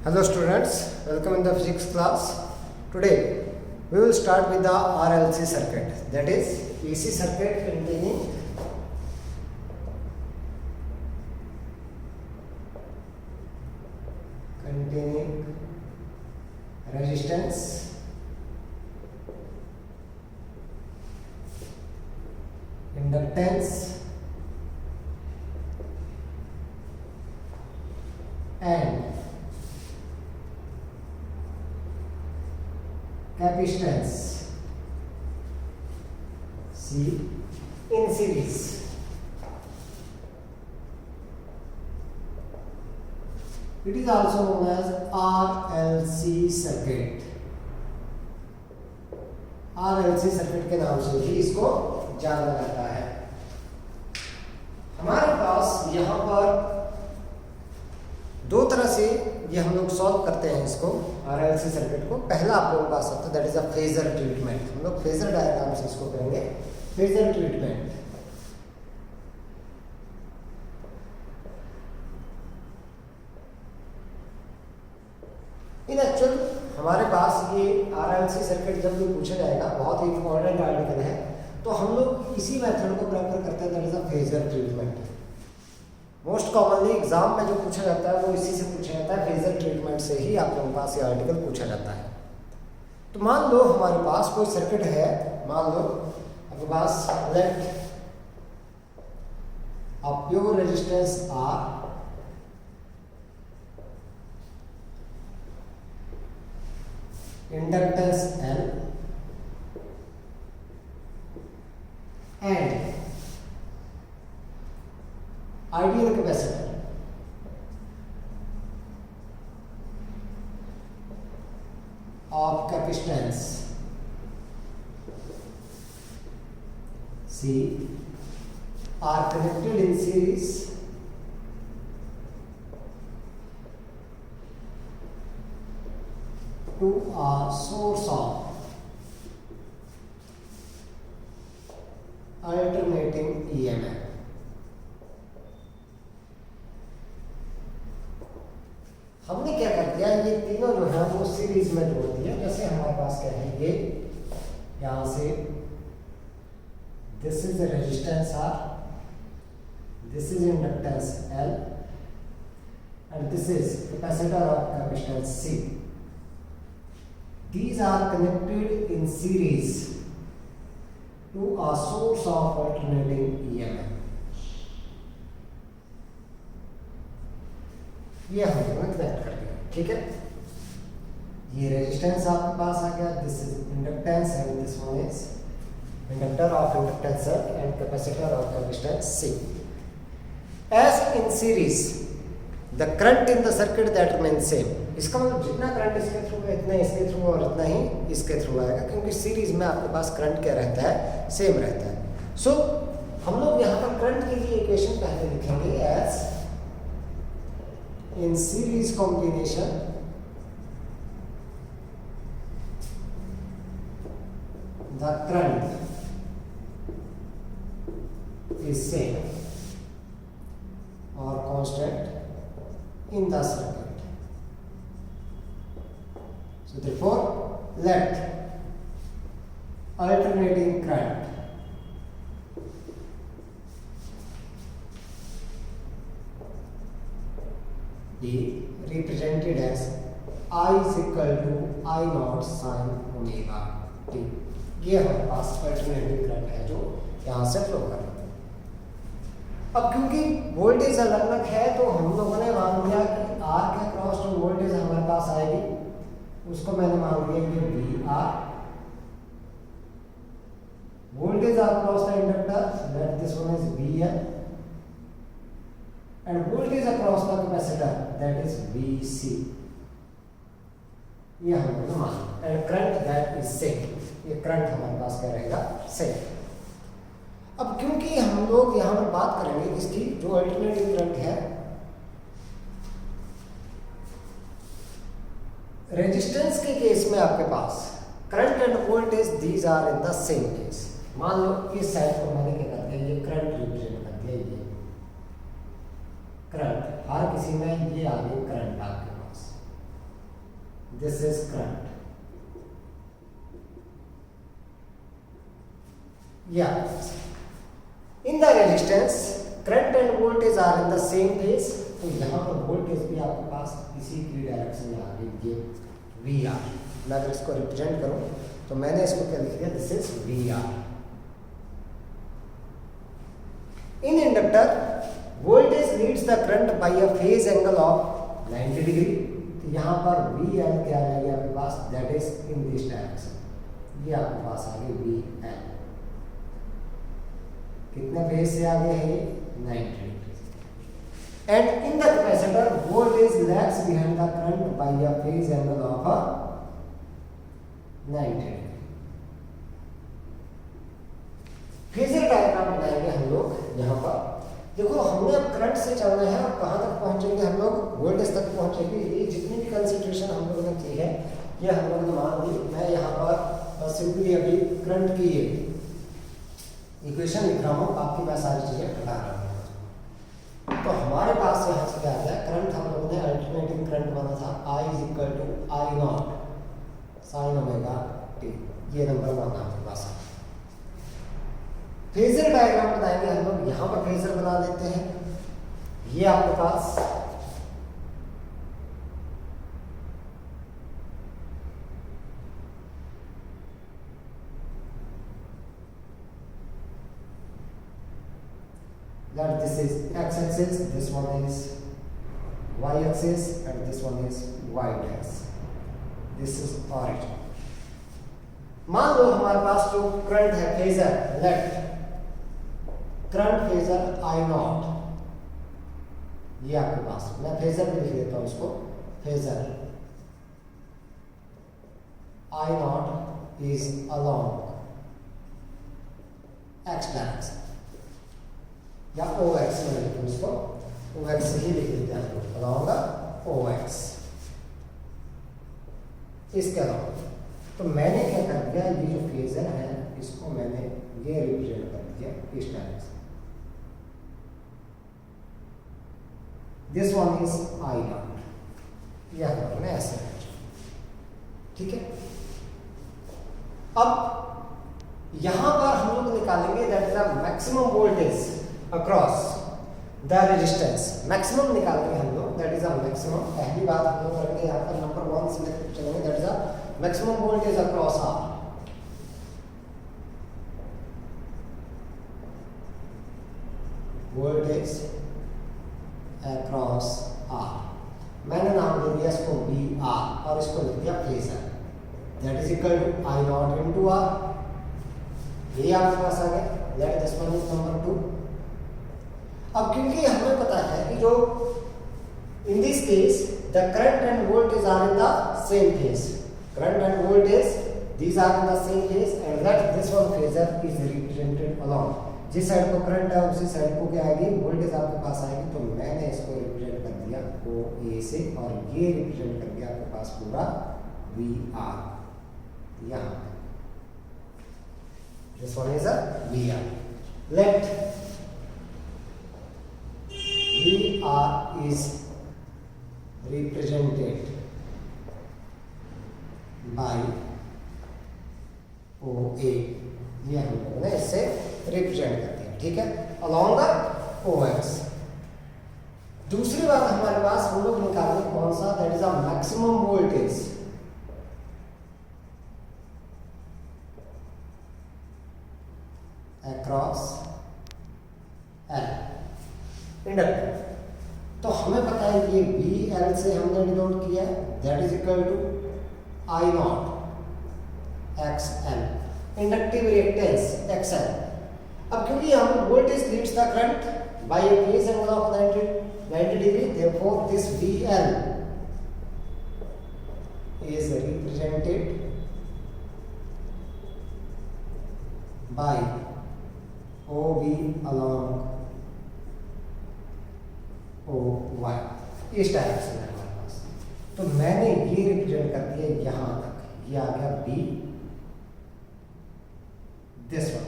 Hello students, welcome in the physics class. Today we will start with the RLC circuit, that is AC circuit containing resistance, inductance and capacitance C in series. It is also known as RLC circuit. RLC circuit के नाम से ही इसको जाना जाता है। हमारे पास यहाँ पर दो तरह से ये हम लोग सॉल्व करते हैं इसको RLC सर्किट को। पहला आप लोगों के पास आता है that is a phasor treatment. हम लोग फेजर डायग्राम से इसको करेंगे, फेजर ट्रीटमेंट। इन एक्चुअल हमारे पास ये RLC सर्किट जब भी पूछा जाएगा, बहुत ही इंपॉर्टेंट आर्टिकल है, तो हम लोग इसी मेथड को प्रेफर करते हैं, that is a phasor treatment. Most commonly exam में जो पूछा जाता है वो इसी से पूछा जाता है, फेजर ट्रीटमेंट से ही आप लोगों के पास ये आर्टिकल पूछा जाता है। तो मान लो हमारे पास कोई सर्किट है, मान लो आपके पास let a pure resistance R inductance L and ideal capacitor of capacitance C are connected in series to a source of alternating EMF. हमने क्या कर दिया, ये तीनों जो है वो सीरीज में जोड़ दिया। जैसे हमारे पास क्या है, ये यहां से this is resistance R, this is inductance L and this is capacitor of capacitance C. These are connected in series to a source of alternating EMF. ये हम लोगों ने कनेक्ट कर दिया, ठीक है। ये रेजिस्टेंस आपके पास आ गया, this is inductance and this one is inductor of inductance and capacitor of capacitance C. As in series, the current in the circuit that remains same. इसका मतलब जितना करंट इसके थ्रू है इतना इसके थ्रू और इतना ही इसके थ्रू आएगा, क्योंकि सीरीज में आपके पास करंट क्या रहता है, सेम रहता है। सो हम लोग यहाँ पर करंट के लिए इक्वेशन पहले लिखेंगे as in series combination the current is same और constant in the circuit. So therefore, let alternating current be represented as I is equal to I naught sin omega t. ये हमारे पास alternating current है जो यहाँ से flow कर रहा है। अब क्योंकि वोल्टेज अलग अलग है, तो हम लोगों ने मान लिया कि R के क्रॉस जो वोल्टेज हमारे पास आएगी उसको मैंने मान लिया कि VR, voltage across the inductor let this one is VL end voltage across the capacitor that is VC। ये हम लोग मान and current that is same, ये करंट हमारे पास क्या रहेगा, सेम। अब क्योंकि हम लोग यहाँ पर बात करेंगे इसकी जो अल्टरनेटिव करंट है, रेजिस्टेंस के केस में आपके पास current and voltage these are in the same case. मान लो इस साइड को मैंने क्या कर दिया, ये करंट रिप्रेजेंट कर दिया, ये करंट हर किसी में ये आ गई करंट आपके पास। This is current. Yeah. In the resistance, current and voltage are in the same phase. तो यहाँ पर वोल्टेज भी आपके पास इसी की डायरेक्शन में आ गई, ये वी आर। मैं अगर इसको रिप्रेजेंट करूँ तो मैंने इसको क्या लिख दिया, this is V R. In inductor voltage leads the current by a phase angle of 90 degree. तो यहाँ पर वी एल क्या आ गया आपके पास, that is in this direction. ये आपके पास आ गई वी एल, कितने फेज से आगे है, 90 degree. And in the capacitor, voltage lags behind the current by a phase angle of 90 degree. Phasor diagram बनाएंगे हम लोग। यहाँ पर देखो, हमने अब करंट से चलना है और कहाँ तक पहुँचेंगे हम लोग, वोल्टेज तक पहुँचेंगे। ये जितनी भी कंसंट्रेशन हम लोगों ने की है, ये हम लोगों ने मान ली। मैं यहाँ पर सिंपली अभी करंट की इक्वेशन लिख रहा हूँ, बाकी मैं सारी चीज़ें हटा रहा हूँ। तो हमारे पास यहाँ से क्या आ गया, करंट हम लोगों ने अल्टरनेटिंग करंट माना था, I is equal to I naught sine omega t. ये नंबर माना आपके पास। फेजर डायग्राम बताएंगे हम लोग। यहाँ पर फेजर बना देते हैं। ये आपके पास that this is x axis, this one is y axis, and this one is y dash. This is origin. मान लो हमारे पास जो करंट है phasor, let current phasor I naught, ये आपके पास, मैं फेजर भी लिख देता हूं इसको, phasor I not is along x direction, या ओ एक्स में लिखते हैं इसको, ओ एक्स ही लिख देते हैं, अलाउंग ओ एक्स। इसके अलावा तो मैंने क्या कर दिया, ये जो फेजर है इसको मैंने ये रिप्रेजेंट कर दिया इस direction. This one is I not, यह हमने ऐसे, ठीक है। अब यहां पर हम लोग निकालेंगे that is the maximum voltage across the resistance. Maximum निकालेंगे हम लोग, दैट इज अ मैक्सिमम। पहली बात हम लोग करेंगे यहाँ पर नंबर 1 से लेकर चलेंगे, that is a maximum voltage across R. Voltage across R, मैंने नाम दे दिया इसको बी आर और इसको लिख दिया phasor, that is equal to I naught into R. ये आपके पास आ गया, that this one is number 2। अब क्योंकि हमें पता है कि जो in this case the current and voltage are in the same phase, current and voltage these are in the same phase, and that this one phasor is represented along. जिस side को current है उसी side को क्या आएगी, voltage आपके पास आएगी। तो मैंने इसको रिप्रेजेंट कर दिया ओ ए से, और ये रिप्रेजेंट कर दिया आपके पास पूरा वी आर। यहाँ this one is a V R. Let VR is represented by OA, ये हम लोगों ने इससे रिप्रेजेंट कर दिया, ठीक है, अलॉन्ग द OX। दूसरी बात हमारे पास हम लोग निकालेंगे कौन सा, that is a maximum voltage across L inductor. तो हमें पता है ये वी एल से हमने डिनोट किया है, that is equal to I naught X L, inductive reactance X L. अब क्योंकि हम voltage leads the current by a phase angle of 90 degree, therefore this V L is represented by O B along O Y, इस direction है हमारे पास। तो मैंने ये रिप्रेजेंट कर दिया यहां तक, ये आ गया बी, दिस वन।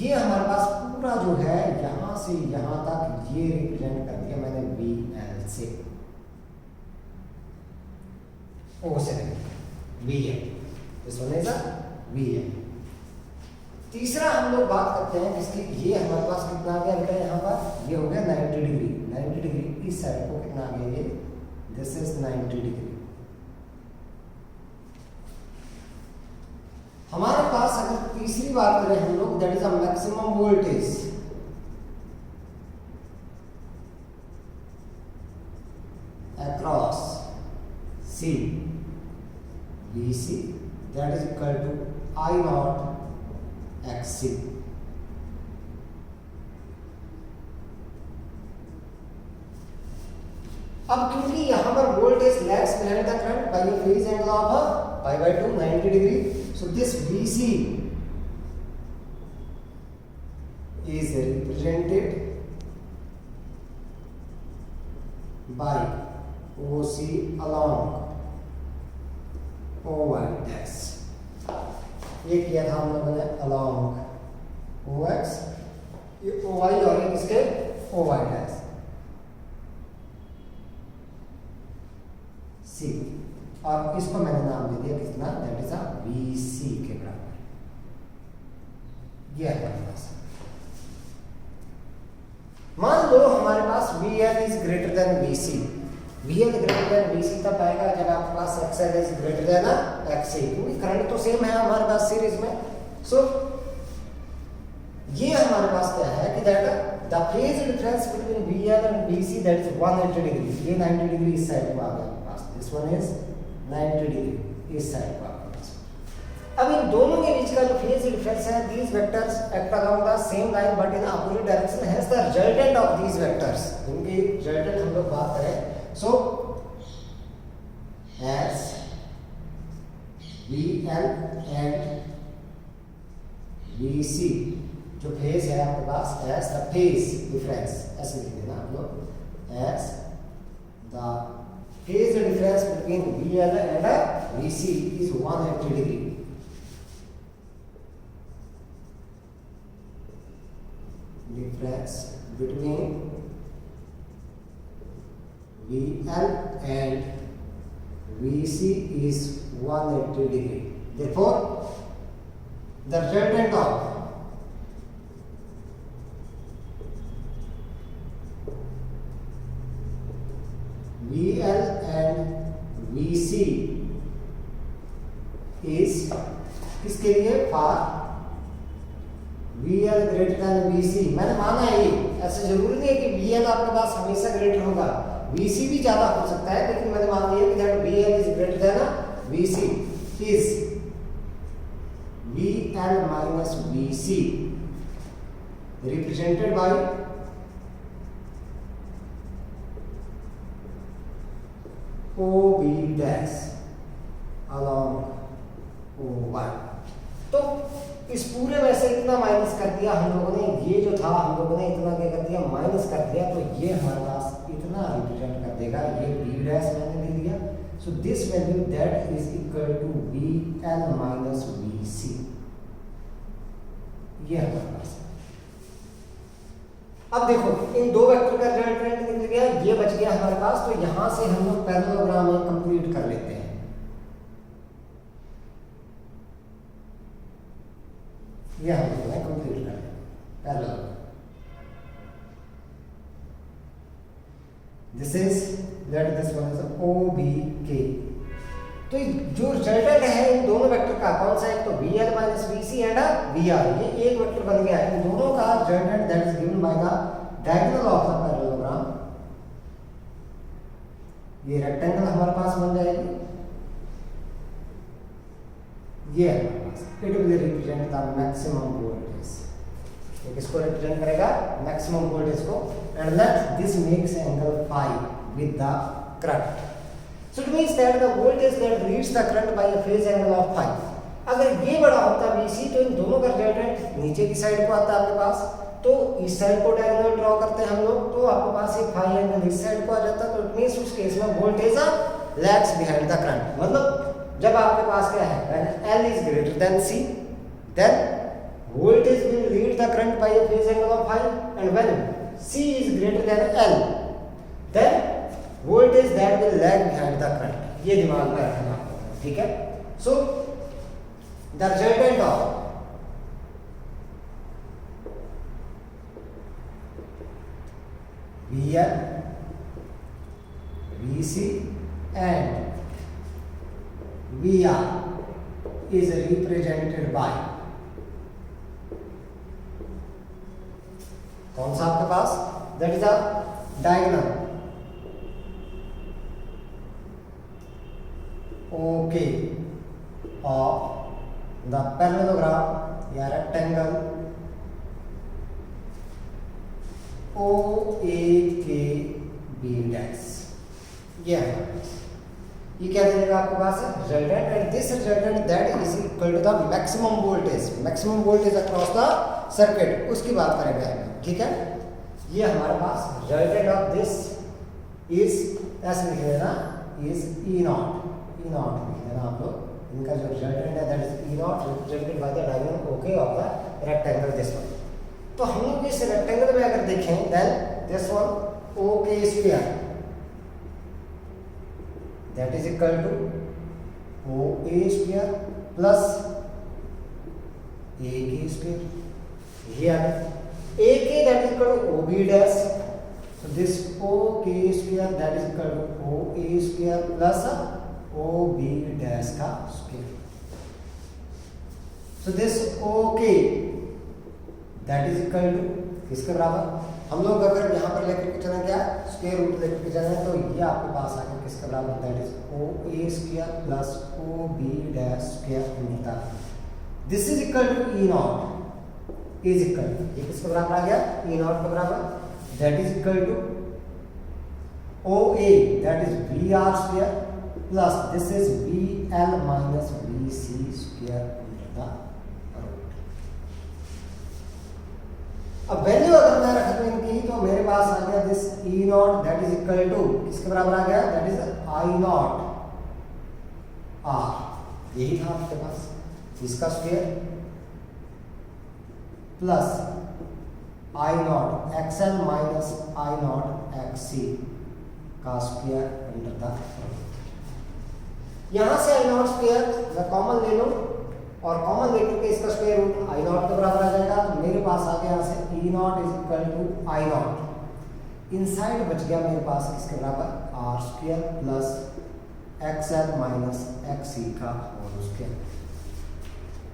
ये हमारे पास पूरा जो है यहां से यहां तक ये रिप्रेजेंट कर दिया मैंने बी एल से। ओ से VN, this one is a VN। तीसरा हम लोग बात करते हैं जिसकी, ये हमारे पास कितना आ गया बेटा यहाँ पर, ये हो गया 90 डिग्री। 90 डिग्री इस साइड को कितना आ गया ये, दिस इज 90 डिग्री। हमारे पास अगर तीसरी बात करें हम लोग, that is a maximum voltage, across C VC, that is equal to I naught XC। अब क्योंकि यहां पर voltage lags behind the current by the phase angle of pi by 2 90 degree, so this VC is represented by OC along OY dash। ये किया था हम लोगों ने along OX, ये OY और ये किसके OY dash C, और इसको मैंने नाम दे दिया कितना, दैट इज अ VC के बराबर। ये हमारे पास, मान लो हमारे पास VL is greater then VC। VL greater than VC तब आएगा जब आपके पास XL is greater then XC, क्योंकि करंट तो सेम है हमारे पास सीरीज में। सो ये हमारे पास क्या है कि that the phase difference between VL and VC that is 180 degree. ये 90 डिग्री इस साइड को आ गया हमारे पास, दिस वन इज 90 डिग्री इस साइड को आपके पास। अब इन दोनों के बीच का जो फेज डिफरेंस है, these vectors act along the same line but in opposite direction, hence the resultant of these vectors, इनकी resultant हम लोग बात करें, so as VL and VC जो फेज है आपके पास, as the phase difference, ऐसे लिख देना आप लोग, as the phase difference between VL and VC is 180 degree। Difference between VL and VC is 180 degree। Therefore, the resultant of VL and VC is किसके लिए, for VL greater than VC। मैंने माना है ये, ऐसे जरूरी नहीं है कि VL आपके पास हमेशा ग्रेटर होगा, VC भी ज्यादा हो सकता है, लेकिन मैंने मान लिया कि that VL is greater then VC is VL minus VC represented by OB dash along OY। तो इस पूरे में से इतना माइनस कर दिया हम लोगों ने, ये जो था हम लोगों ने इतना क्या कर दिया, माइनस कर दिया, तो ये हमारे पास इतना रिप्रेजेंट कर देगा, ये B डैश मैंने दे दिया। So this value that is equal to VL minus VC, ये हमारे पास है। अब देखो इन दो वेक्टर का रिजल्टेंट निकल गया, ये बच गया हमारे पास, तो यहां से हम लोग पैरेललोग्राम में कंप्लीट कर लेते हैं। ये हम लोग कंप्लीट कर parallel, this is that this one is OBK। तो जो रिजल्टेंट है इन दोनों वेक्टर का कौन सा है, तो VL minus VC and VR, ये एक वेक्टर बन गया है। इन दोनों का resultant that is given by the diagonal of the parallelogram, ये रेक्टेंगल हमारे पास बन जाएगी, ये हमारे पास it will represent the maximum voltage. ये किसको रिप्रेजेंट करेगा, मैक्सिमम वोल्टेज को, and let this makes angle phi with the current। So it means that the voltage that leads the current by a phase angle of phi। अगर ये बड़ा होता VC तो इन दोनों का रिजल्टेंट नीचे की साइड को आता आपके पास, तो इस साइड को डायगोनल ड्रॉ करते हैं हम लोग, तो आपके पास ये phi एंगल इस साइड को आ जाता, तो इट मींस उस केस में voltage lags behind the current. मतलब जब आपके पास क्या है, when L is greater than C, then voltage will lead the current by a phase angle of phi, and when C is greater than L, then voltage that will lag behind the current। ये दिमाग में रखना आपको, ठीक है। So the resultant of VL, VC and VR is represented by, कौन सा आपके पास, that is a diagonal okay of the parallelogram या रेक्टेंगल OAKB डैश। ये क्या देगा आपके पास resultant, and this resultant that is equal to the maximum voltage across the circuit, उसकी बात करेंगे, ठीक है। ये हमारे पास रिजल्टेंट ऑफ दिस इज ऐसे लिख देना, इज E0 लिख देना आप लोग, इनका जो रिजल्टेंट है that is E0 represented by the diagonal okay of the rectangle this one. तो हम लोग इस रेक्टेंगल में अगर देखें then this one okay square that is equal to OA square plus AK square, ये आ गया AK that is equal to OB dash, so this OK square that is equal to OA square plus OB dash का square, so this OK that is equal to किसके बराबर, हम लोग अगर यहाँ पर लेकर के चलें क्या स्क्वायर रूट लेकर के चलें तो ये आपके पास आ गया किसके बराबर, that is OA square plus OB dash square मिलता है, this is equal to E0 is equal, ये किसके बराबर आ गया E0 के बराबर, that is equal to OA that is VR square plus this is VL minus VC square into the root. अब वैल्यू अगर मैं रख दूं इनकी तो मेरे पास आ गया this E0 that is equal to किसके बराबर आ गया, दैट इज I0 R, यही था आपके पास, इसका square plus I0 XL minus I0 XC का स्क्वायर अंडर द, यहां से I0 स्क्वायर मैं कॉमन ले लूं और कॉमन लेकर के इसका स्क्वायर रूट I0 के बराबर आ जाएगा, तो मेरे पास आ गया यहां से E0 is equal to I0, inside बच गया मेरे पास किसके बराबर R square plus XL minus XC का होल स्क्वायर।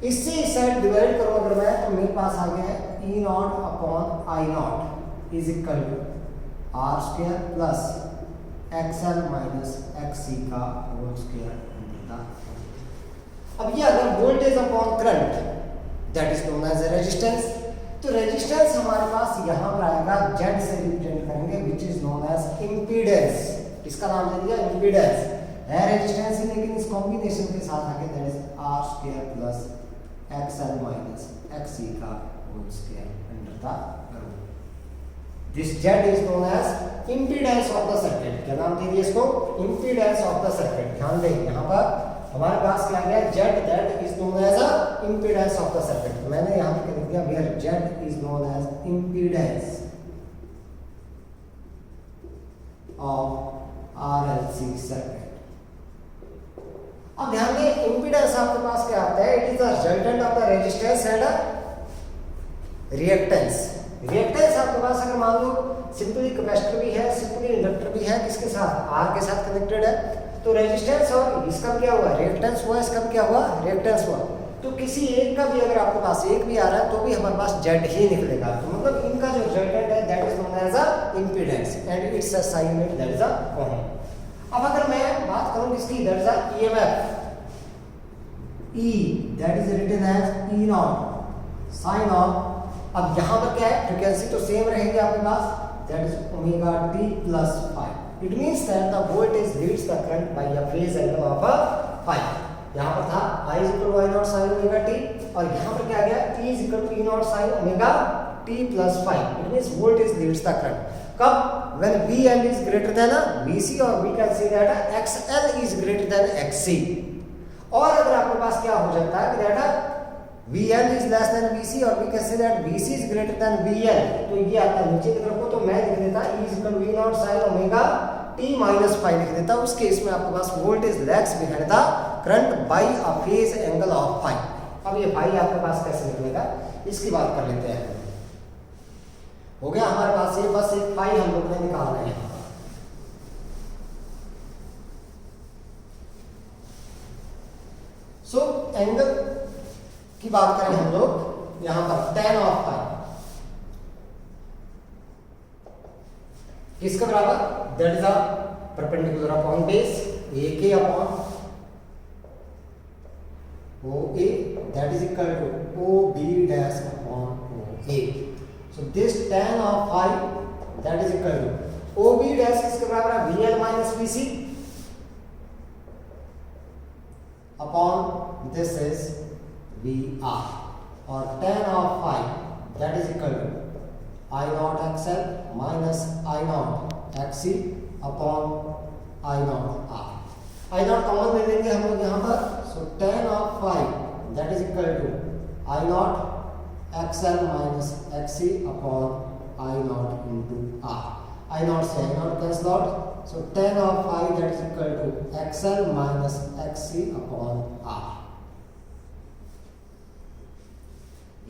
इससे इस साइड डिवाइड करो अगर मैं तो मेरे पास आ गया है E0 upon I0 is equal to R square plus XL minus XC का होल स्क्वायर। अब ये अगर voltage upon current that is known as resistance, तो रेजिस्टेंस हमारे पास यहाँ पर आएगा जेड से रिप्रेजेंट करेंगे which is known as impedance, इसका नाम दे दिया इम्पीडेंस है रेजिस्टेंस ही, लेकिन इस कॉम्बिनेशन के साथ आगे that is R square plus XL minus XC का whole square under the root. This Z is known as impedance of the circuit, क्या नाम दे दिया इसको, इंपीडेंस ऑफ द सर्किट। ध्यान दें यहाँ पर हमारे पास क्या गया Z that is known as a impedance of the circuit, मैंने यहाँ पे लिख दिया where Z is known as impedance of RLC circuit. अब ध्यान दें इंपीडेंस आपके पास क्या आता है, it is the resultant of the resistance and reactance. Reactance आपके पास अगर मान लो सिंपली कैपेसिटर भी है सिंपली इंडक्टर भी है, किसके साथ R के साथ कनेक्टेड है, तो रेजिस्टेंस और इसका क्या हुआ रिएक्टेंस हुआ, इसका क्या हुआ रिएक्टेंस हुआ, तो किसी एक का भी अगर आपके पास एक भी आ रहा है तो भी हमारे पास Z ही निकलेगा, तो मतलब इनका जो रिजल्टेंट है that is known as a impedance and it's a sign that is a ohm. अब अगर मैं बात करूं किसकी, that is a EMF E that is written as E0 sine of, अब यहां पर क्या है फ्रीक्वेंसी तो सेम रहेगी आपके पास that is omega t plus phi, it means that the voltage leads the current by a phase angle of phi। यहां पर था I = I0 sin omega t और यहां पर क्या आ गया E = E0 sin omega t plus phi, it means voltage leads the current कब, when VL is greater than VC or we can say that XL is greater than XC, और अगर आपके पास क्या हो जाता है कि that VL is less than VC और we can say that VC is greater than VL, तो ये आता है नीचे की तरफ को, तो मैं लिख देता E = E0 sin omega t minus five लिख देता, उस केस में आपके पास voltage lags behind the current by a phase angle of five. अब ये फाइव आपके पास कैसे निकलेगा, इसकी बात कर लेते हैं। हो गया हमारे पास ये, बस एक फाइव हम लोग ने निकालना है। सो एंगल की बात करें हम लोग यहां पर tan ऑफ फाइव किसके बराबर, that is a perpendicular upon base A K upon O A, that is equal to O B dash upon O A. So this tan of five that is equal to O B dash किसके बराबर है, V L minus V C upon this is V R, और tan of five that is equal to I naught X L minus I naught X C upon I naught are. I naught common ले लेंगे हम लोग यहाँ पर, so tan of five that is equal to I naught X L minus X C upon I naught into R. I naught से I naught cancel out, so tan of phi that is equal to xl minus xc upon r।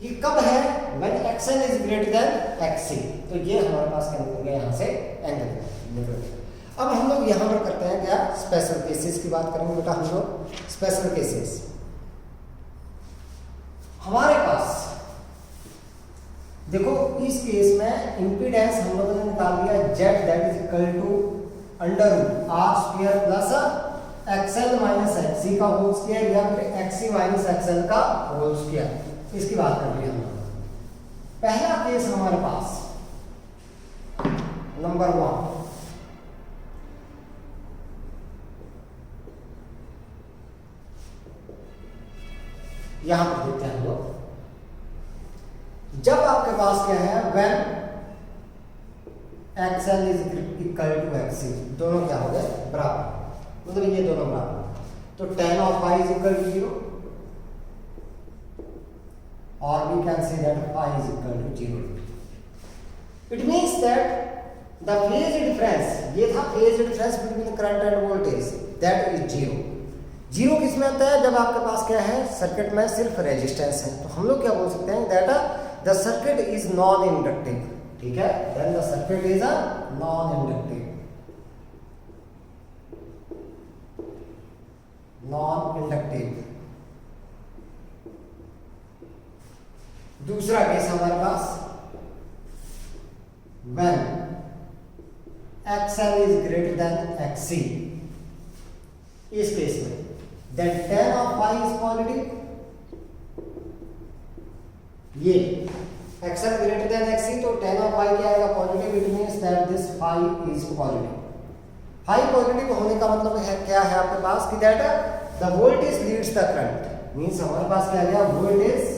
ये कब है, when xl is greater than xc, तो ये हमारे पास क्या निकल गया यहाँ से एंगल निकल गया। अब हम लोग यहाँ पर करते हैं क्या, स्पेशल केसेस की बात करेंगे बेटा हम लोग। स्पेशल केसेस हमारे पास देखो, इस केस में इम्पीडेंस हम लोगों ने निकाल दिया z that is equal to under root R square plus XL minus XC का होल स्क्वायर या फिर एक्सी माइनस एक्सएल का होल स्क्वायर। इसकी बात कर रही हम लोग। पहला केस हमारे पास नंबर 1, यहां पर देखते हैं हम लोग, जब आपके पास क्या है, when XL is equal to XC, दोनों क्या हो गए बराबर, मतलब ये दोनों बराबर, तो tan of phi is equal to 0 और we can say that phi is equal to 0। It means that the phase difference, ये था phase difference between current and voltage, that is 0। 0 किस में आता है, जब आपके पास क्या है, सर्किट में सिर्फ रेजिस्टेंस है, तो हम लोग क्या बोल सकते हैं, that the circuit is non-inductive, ठीक है, then the circuit is a non-inductive, non-inductive। दूसरा केस हमारे पास, when XL is greater than XC, इस केस में then tan of phi is positive, ये XL greater than XC, तो tan of phi क्या आएगा, positive. It means that this phi is positive. phi positive होने का मतलब है क्या है आपके पास, कि that the voltage leads the current, means हमारे पास क्या आ गया, voltage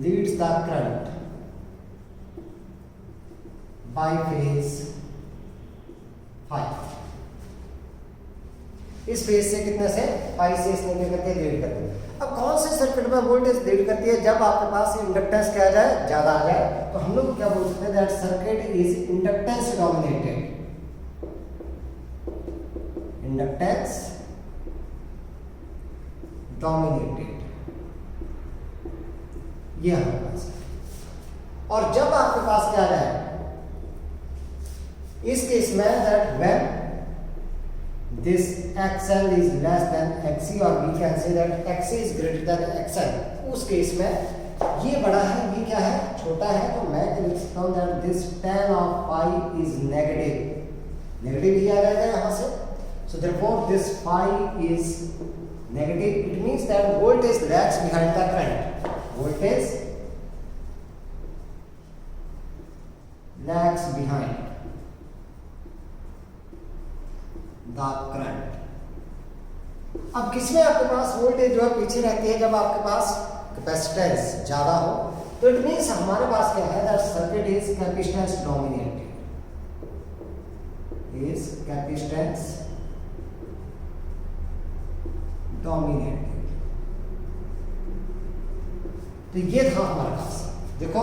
leads the current bye phase phi। इस फेज से कितने से, phi से इसने लेकर के लीड करती है। अब कौन से सर्किट में वोल्टेज लीड करती है, जब आपके पास इंडक्टेंस क्या आ जाए, ज्यादा आ जाए, तो हम लोग क्या बोल सकते हैं, that circuit is inductance dominated, inductance dominated, ये हमारे पास है। और जब आपके पास क्या आ जाए, इस केस में that when this XL is less than XC or we can say that XC is greater than XL, उस केस में ये बड़ा है, ये क्या है, छोटा है, तो मैं लिख सकता हूँ that this tan of phi is negative, negative ही आ जाएगा यहाँ से, so therefore this phi is negative। it means that voltage lags behind the current, voltage lags behind the current. अब किसमें आपके पास वोल्टेज जो है पीछे रहती है, जब आपके पास कैपेसिटेंस ज्यादा हो, तो इट मींस हमारे पास क्या है, that circuit is capacitance dominated, is capacitance dominated. तो ये था हमारे पास, देखो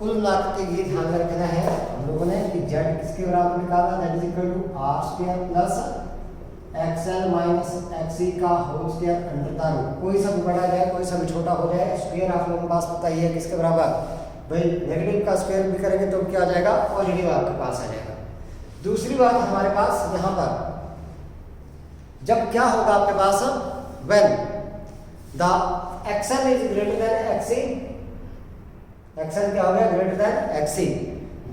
कुल मिलाकर के ये ध्यान में रखना है हम लोगों ने कि जेड किसके बराबर निकाला, that is equal to R square plus XL minus X E का whole square under the root. कोई सा भी बड़ा जाए कोई सा भी छोटा हो जाए, स्क्वायर आप लोगों के पास पता ही है किसके बराबर, भाई नेगेटिव का स्क्वायर भी करेंगे तो क्या आ जाएगा, पॉजिटिव आपके पास आ जाएगा। दूसरी बात हमारे पास यहाँ पर जब क्या होगा आपके पास, when the X L is greater than X E, X L क्या हो गया greater than X E,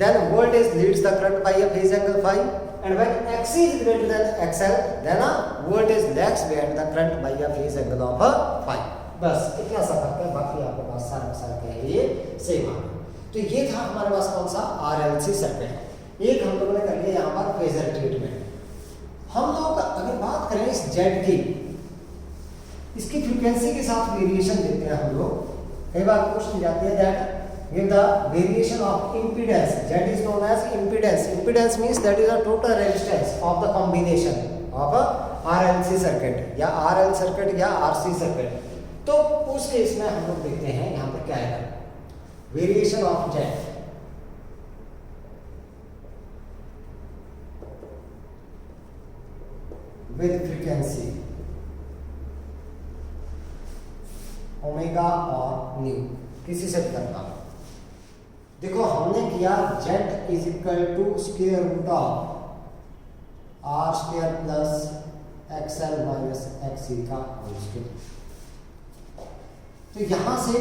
then voltage leads the current by a phase angle phi, and when XC is greater than XL then voltage lags behind the current by a phase angle of phi। बस इतना सा फर्क है, बाकी आपके पास सारा मसाला क्या है ये सेम आ। तो ये था हमारे पास कौन सा RLC सर्किट। एक हम लोगों ने कर लिया यहाँ पर फेजर ट्रीटमेंट। हम लोग अगर बात करें इस जेड की, इसकी फ्रीक्वेंसी के साथ वेरिएशन देते हैं हम लोग। कई बार क्वेश्चन जाती है that give the variation of impedance, that is known as impedance. Impedance means that is the total resistance of the combination of a RLC circuit या RL circuit या RC circuit। तो उस केस में हम लोग देखते हैं यहाँ पर क्या है, variation of Z with frequency omega और न्यू, किसी से भी करता हूं। देखो हमने किया Z is equal to square root of R square plus XL minus X E का होल स्क्वायर। तो यहां से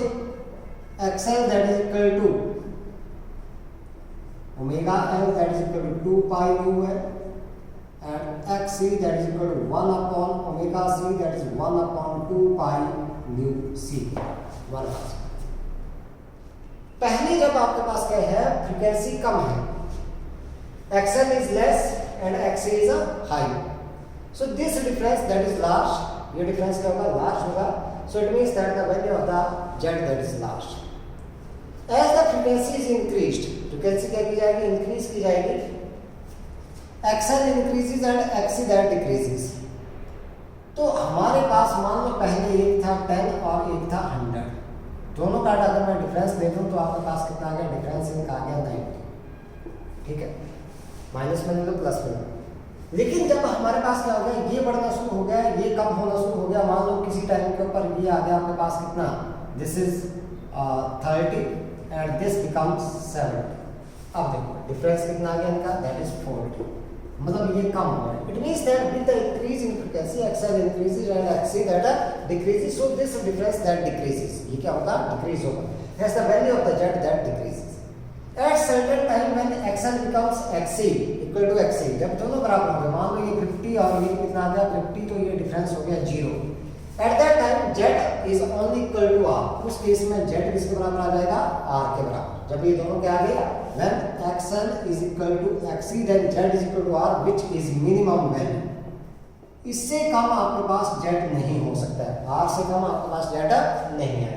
X L that is equal to omega L that is equal to 2 pi nu है, and X E that is equal to 1 upon omega C that is 1 upon 2 pi new सी। पहले जब आपके पास क्या है फ्रीक्वेंसी कम है, XL is less and XC is high, so this difference that is large, ये डिफरेंस क्या होगा लार्ज होगा, so it means that the value of the Z that is large. As the frequency is increased, frequency क्या की जाएगी increase की जाएगी, XL increases and XC that decreases. तो हमारे पास मान लो पहले एक था 10 और एक था 100, दोनों का अगर मैं डिफरेंस दे दूं तो आपके पास कितना आ गया, डिफरेंस इनका आ गया 90, ठीक है, माइनस में लो प्लस में। लेकिन जब हमारे पास क्या हो गया, ये बढ़ना शुरू हो गया, ये कम होना शुरू हो गया, मान लो किसी टाइम के ऊपर ये आ गया आपके पास कितना, this is 30 and this becomes 70। अब देखो डिफरेंस कितना आ गया इनका, दैट इज 40, मतलब ये कम हो रहा है। It means that with the increase in frequency XL increases and XC that decreases, so this difference that decreases, ये क्या होगा डिक्रीज होगा as the value of the Z that decreases. At certain time when XL becomes XC equal to XC, जब दोनों बराबर हो गए, मान लो ये 50 और ये कितना आ गया 50, तो ये डिफरेंस हो गया 0। At that time Z is only equal to R, उस केस में जेड किसके बराबर आ जाएगा आर के बराबर। जब ये दोनों क्या आ गया, when XL is equal to XC then Z is equal to R which is minimum value, इससे कम आपके पास Z नहीं हो सकता है, R से कम आपके पास Z नहीं है।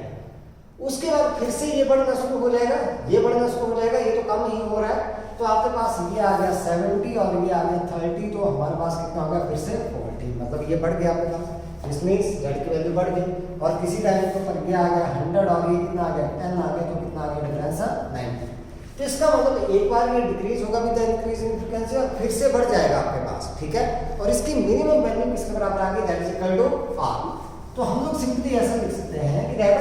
उसके बाद फिर से ये बढ़ना शुरू हो जाएगा, ये बढ़ना शुरू हो जाएगा, ये तो कम ही हो रहा है, तो आपके पास ये आ गया 70 और ये आ गया 30, तो हमारे पास कितना होगा फिर से 40, मतलब ये बढ़ गया आपके पास, दिस मींस Z की वैल्यू बढ़ गई। और किसी टाइम के ऊपर ये आ गया 100 और ये कितना आ गया 10 आ गया, तो कितना आ गया डिफरेंस 90। तो इसका मतलब एक बार ये डिक्रीज होगा with the increase in frequency और फिर से बढ़ जाएगा आपके पास, ठीक है, और इसकी मिनिमम वैल्यू किसके बराबर आ गई, that is equal to R. तो हम लोग सिंपली ऐसा लिख सकते हैं कि that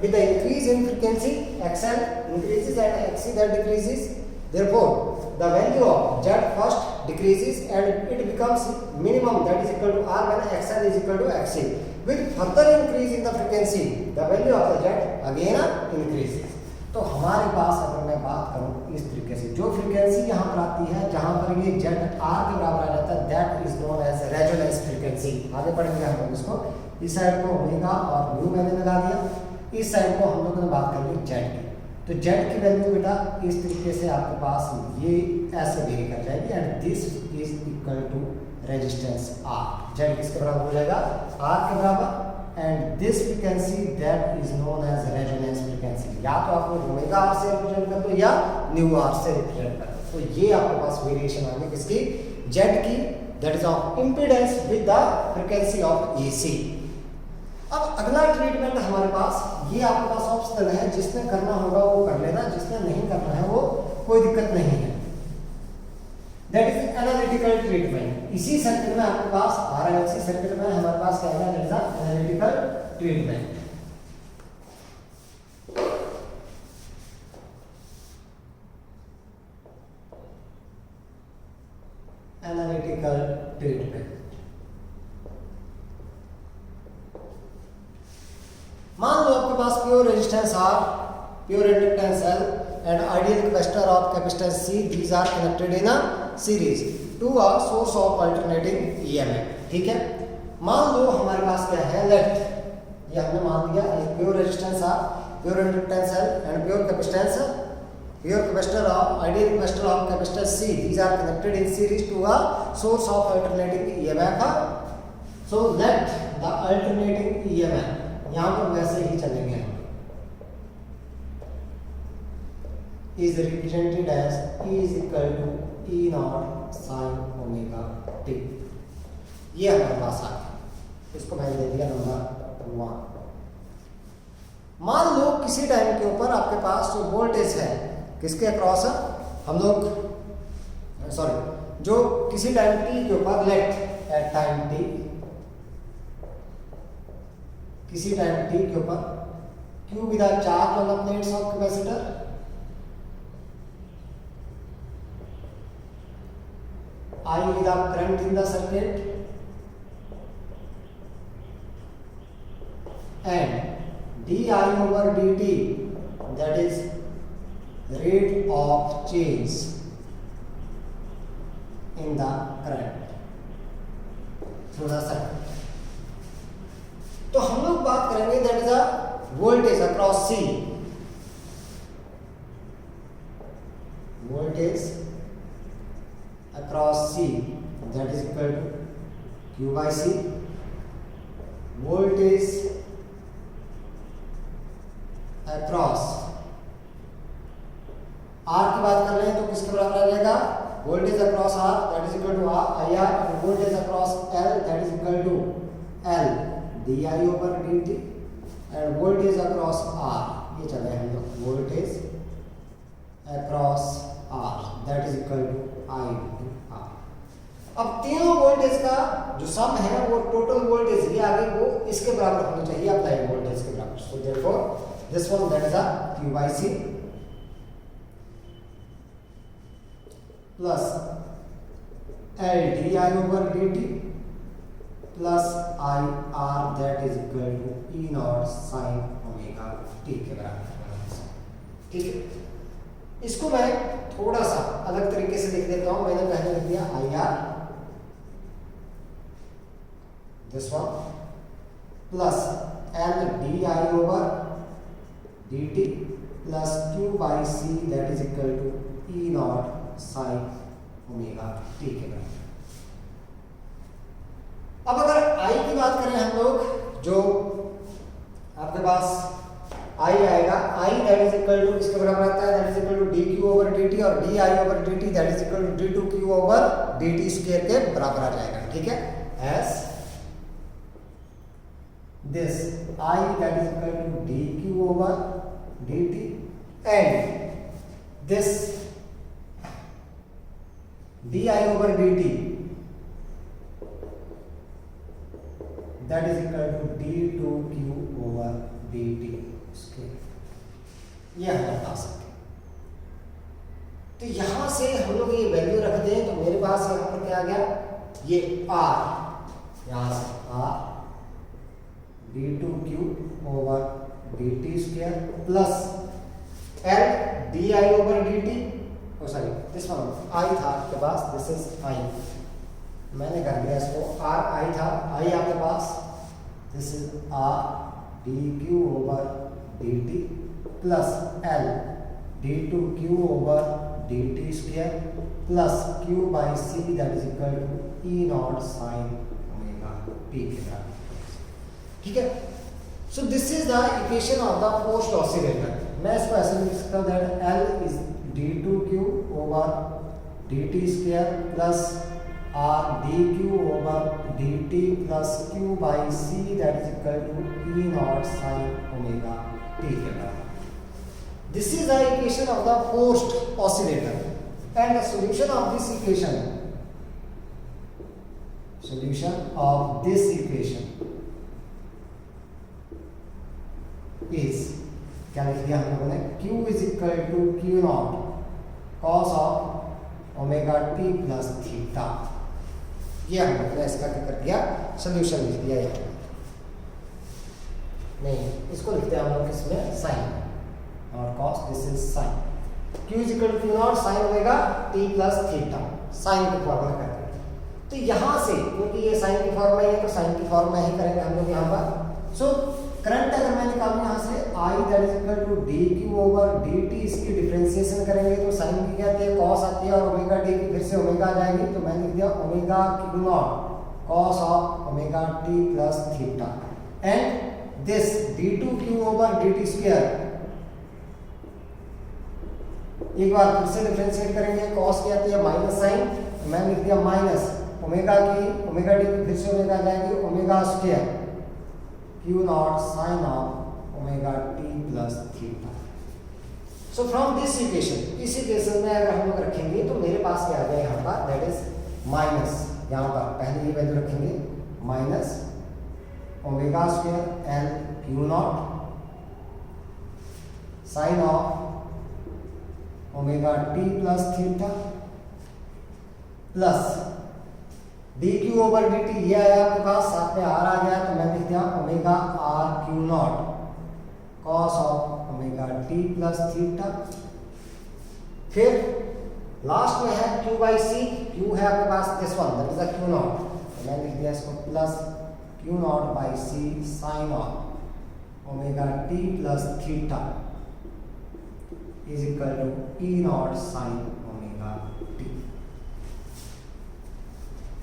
with the increase in frequency XL increases and XC that decreases, therefore the value of Z first decreases and it becomes minimum that is equal to R when XL is equal to XC. With further increase in the frequency the value of the Z again increases। तो हमारे पास अगर मैं बात करूं इस तरीके से, जो फ्रीक्वेंसी यहाँ पर आती है जहाँ पर ये Z R के बराबर आ जाता है, that is known as resonance frequency. आगे पढ़ेंगे हम लोग इसको। इस साइड को ओमेगा और न्यू मैंने लगा दिया, इस साइड को हम लोगों ने बात कर ली Z की। तो Z की वैल्यू बेटा इस तरीके से आपके पास ये ऐसे वेरी कर जाएगी and this is equal to resistance R। Z किसके बराबर हो जाएगा R के बराबर, and this frequency that is known as resonance frequency. या तो आप लोग ओमेगा आर से रिप्रेजेंट कर दो या न्यू आर से रिप्रेजेंट कर दो। तो ये आपके पास वेरिएशन आ गई किसकी, जेड की, that is of impedance with the frequency of AC. अब अगला ट्रीटमेंट हमारे पास ये आपके पास ऑप्शनल है, जिसने करना होगा वो कर लेना, जिसने नहीं करना है वो कोई दिक्कत नहीं है। That is analytical treatment. इसी सर्किट में आपके पास RLC सर्किट में हमारे पास क्या है, that is analytical treatment. Analytical treatment. मान लो आपके पास pure resistance R, pure inductance L and ideal capacitor of capacitance C, these are connected in a series to a source of alternating EMF। ठीक है, मान लो हमारे पास क्या है, लेट ये हमने मान लिया एक pure resistance R, pure inductance L and pure capacitance, pure capacitor of ideal capacitor of capacitor C, these are connected in series to a source of alternating EMF। so let the alternating EMF, यहाँ पर वैसे ही चलेंगे हम, is represented as E is equal to E naught sin omega t। ये हमारे पास आ गया, इसको मैंने दे दिया नंबर 1। मान लो किसी टाइम के ऊपर आपके पास जो वोल्टेज है किसके अक्रॉस है, हम लोग सॉरी जो किसी टाइम t के ऊपर लेट एट टाइम t, किसी टाइम t के ऊपर Q with the charge on the plates of capacitor, I with the current in the circuit, and di over dt, that is rate of change in the current through the circuit। तो हम लोग बात करेंगे that is a voltage across C, voltage across C, that is equal to Q by C। voltage across R की बात कर रहे हैं तो किसके बराबर आ जाएगा, voltage across R that is equal to IR, and voltage across L that is equal to L di over dt, and voltage across R, ये चले हम लोग voltage across R that is equal to I into R। अब तीनों voltage का जो सम है वो टोटल वोल्टेज ये आगे वो इसके बराबर होना चाहिए, अप्लाई वोल्टेज के बराबर। So therefore this one that is a Q by C plus L di over dt plus I R that is equal to E naught sin omega t के बराबर। ठीक है, इसको मैं थोड़ा सा अलग तरीके से लिख देता हूं। मैंने पहले लिख दिया IR this one plus L di over dt plus Q by C that is equal to E naught sin omega t के बराबर। अब अगर I की बात करें हम लोग, जो आपके पास I आएगा, I that is equal to किसके बराबर आता है, that is equal to dq over dt, और di over dt that is equal to d2q over dt square के बराबर आ जाएगा। ठीक है, as this I that is equal to dq over dt and this di over dt that is equal to d2q over dt square. ये हमारे पास है। तो यहां से हम लोग ये वैल्यू रख दें तो मेरे पास यहां पर क्या आ गया, ये R, यहां से R d2q over dt square plus L di over dt, oh sorry this one I था आपके पास, दिस इज I, मैंने कर दिया इसको R I था, I आपके पास, this is R dq over dt plus L d2q over dt square plus Q by C that is equal to E naught sin omega t के बराबर। ठीक है, so this is the equation of the post oscillator. मैं इसको ऐसे लिख सकता हूं that L is d2q over dt square plus R dq over dt plus Q by C that is equal to E naught sin omega ठीक है बराबर। This is the equation of the forced oscillator and the solution of this equation is क्या लिख दिया हम लोगों ने Q is equal to Q naught cos of omega t plus theta. ये हम लोगों ने इसका क्या कर दिया, सोल्यूशन लिख दिया यहाँ। नहीं, इसको लिखते हैं हम लोग इसमें साइन और cos, this is sine. Q is equal to Q naught sin omega t plus theta, sine की फॉर्मूला करते हैं। तो यहाँ से क्योंकि ये साइन की फॉर्म में है तो साइन की फॉर्म में ही करेंगे हम लोग यहाँ पर। सो करंट अगर मैं निकालूं यहाँ से I that is equal to dq over dt, इसकी डिफरेंशिएशन करेंगे तो साइन की क्या आती है cos आती है और ओमेगा t की फिर से ओमेगा आ जाएगी, तो मैंने लिख दिया omega q naught cos of omega t plus theta and this d2q over dt square. एक बार फिर से डिफरेंशिएट करेंगे, cos की आती है माइनस साइन, मैंने लिख दिया माइनस ओमेगा की ओमेगा टी की फिर से ओमेगा आ जाएगी omega square Q naught sine of omega T plus theta. So from this equation, इस इक्वेशन में अगर हम लोग रखेंगे तो मेरे पास क्या आ जाएगा यहाँ पर, दैट इज माइनस, यहाँ पर पहले ये वैल्यू रखेंगे minus omega square L Q naught sine of omega T plus theta plus dq over dt, ये आया आपके पास, साथ में r आ गया तो मैं लिख दिया omega r q naught cos of omega t plus theta. फिर लास्ट में है q बाई c, q है आपके पास this one that is the q naught, तो मैं लिख दिया इसको plus q naught by c sine of omega t plus theta is equal to e naught sine omega t।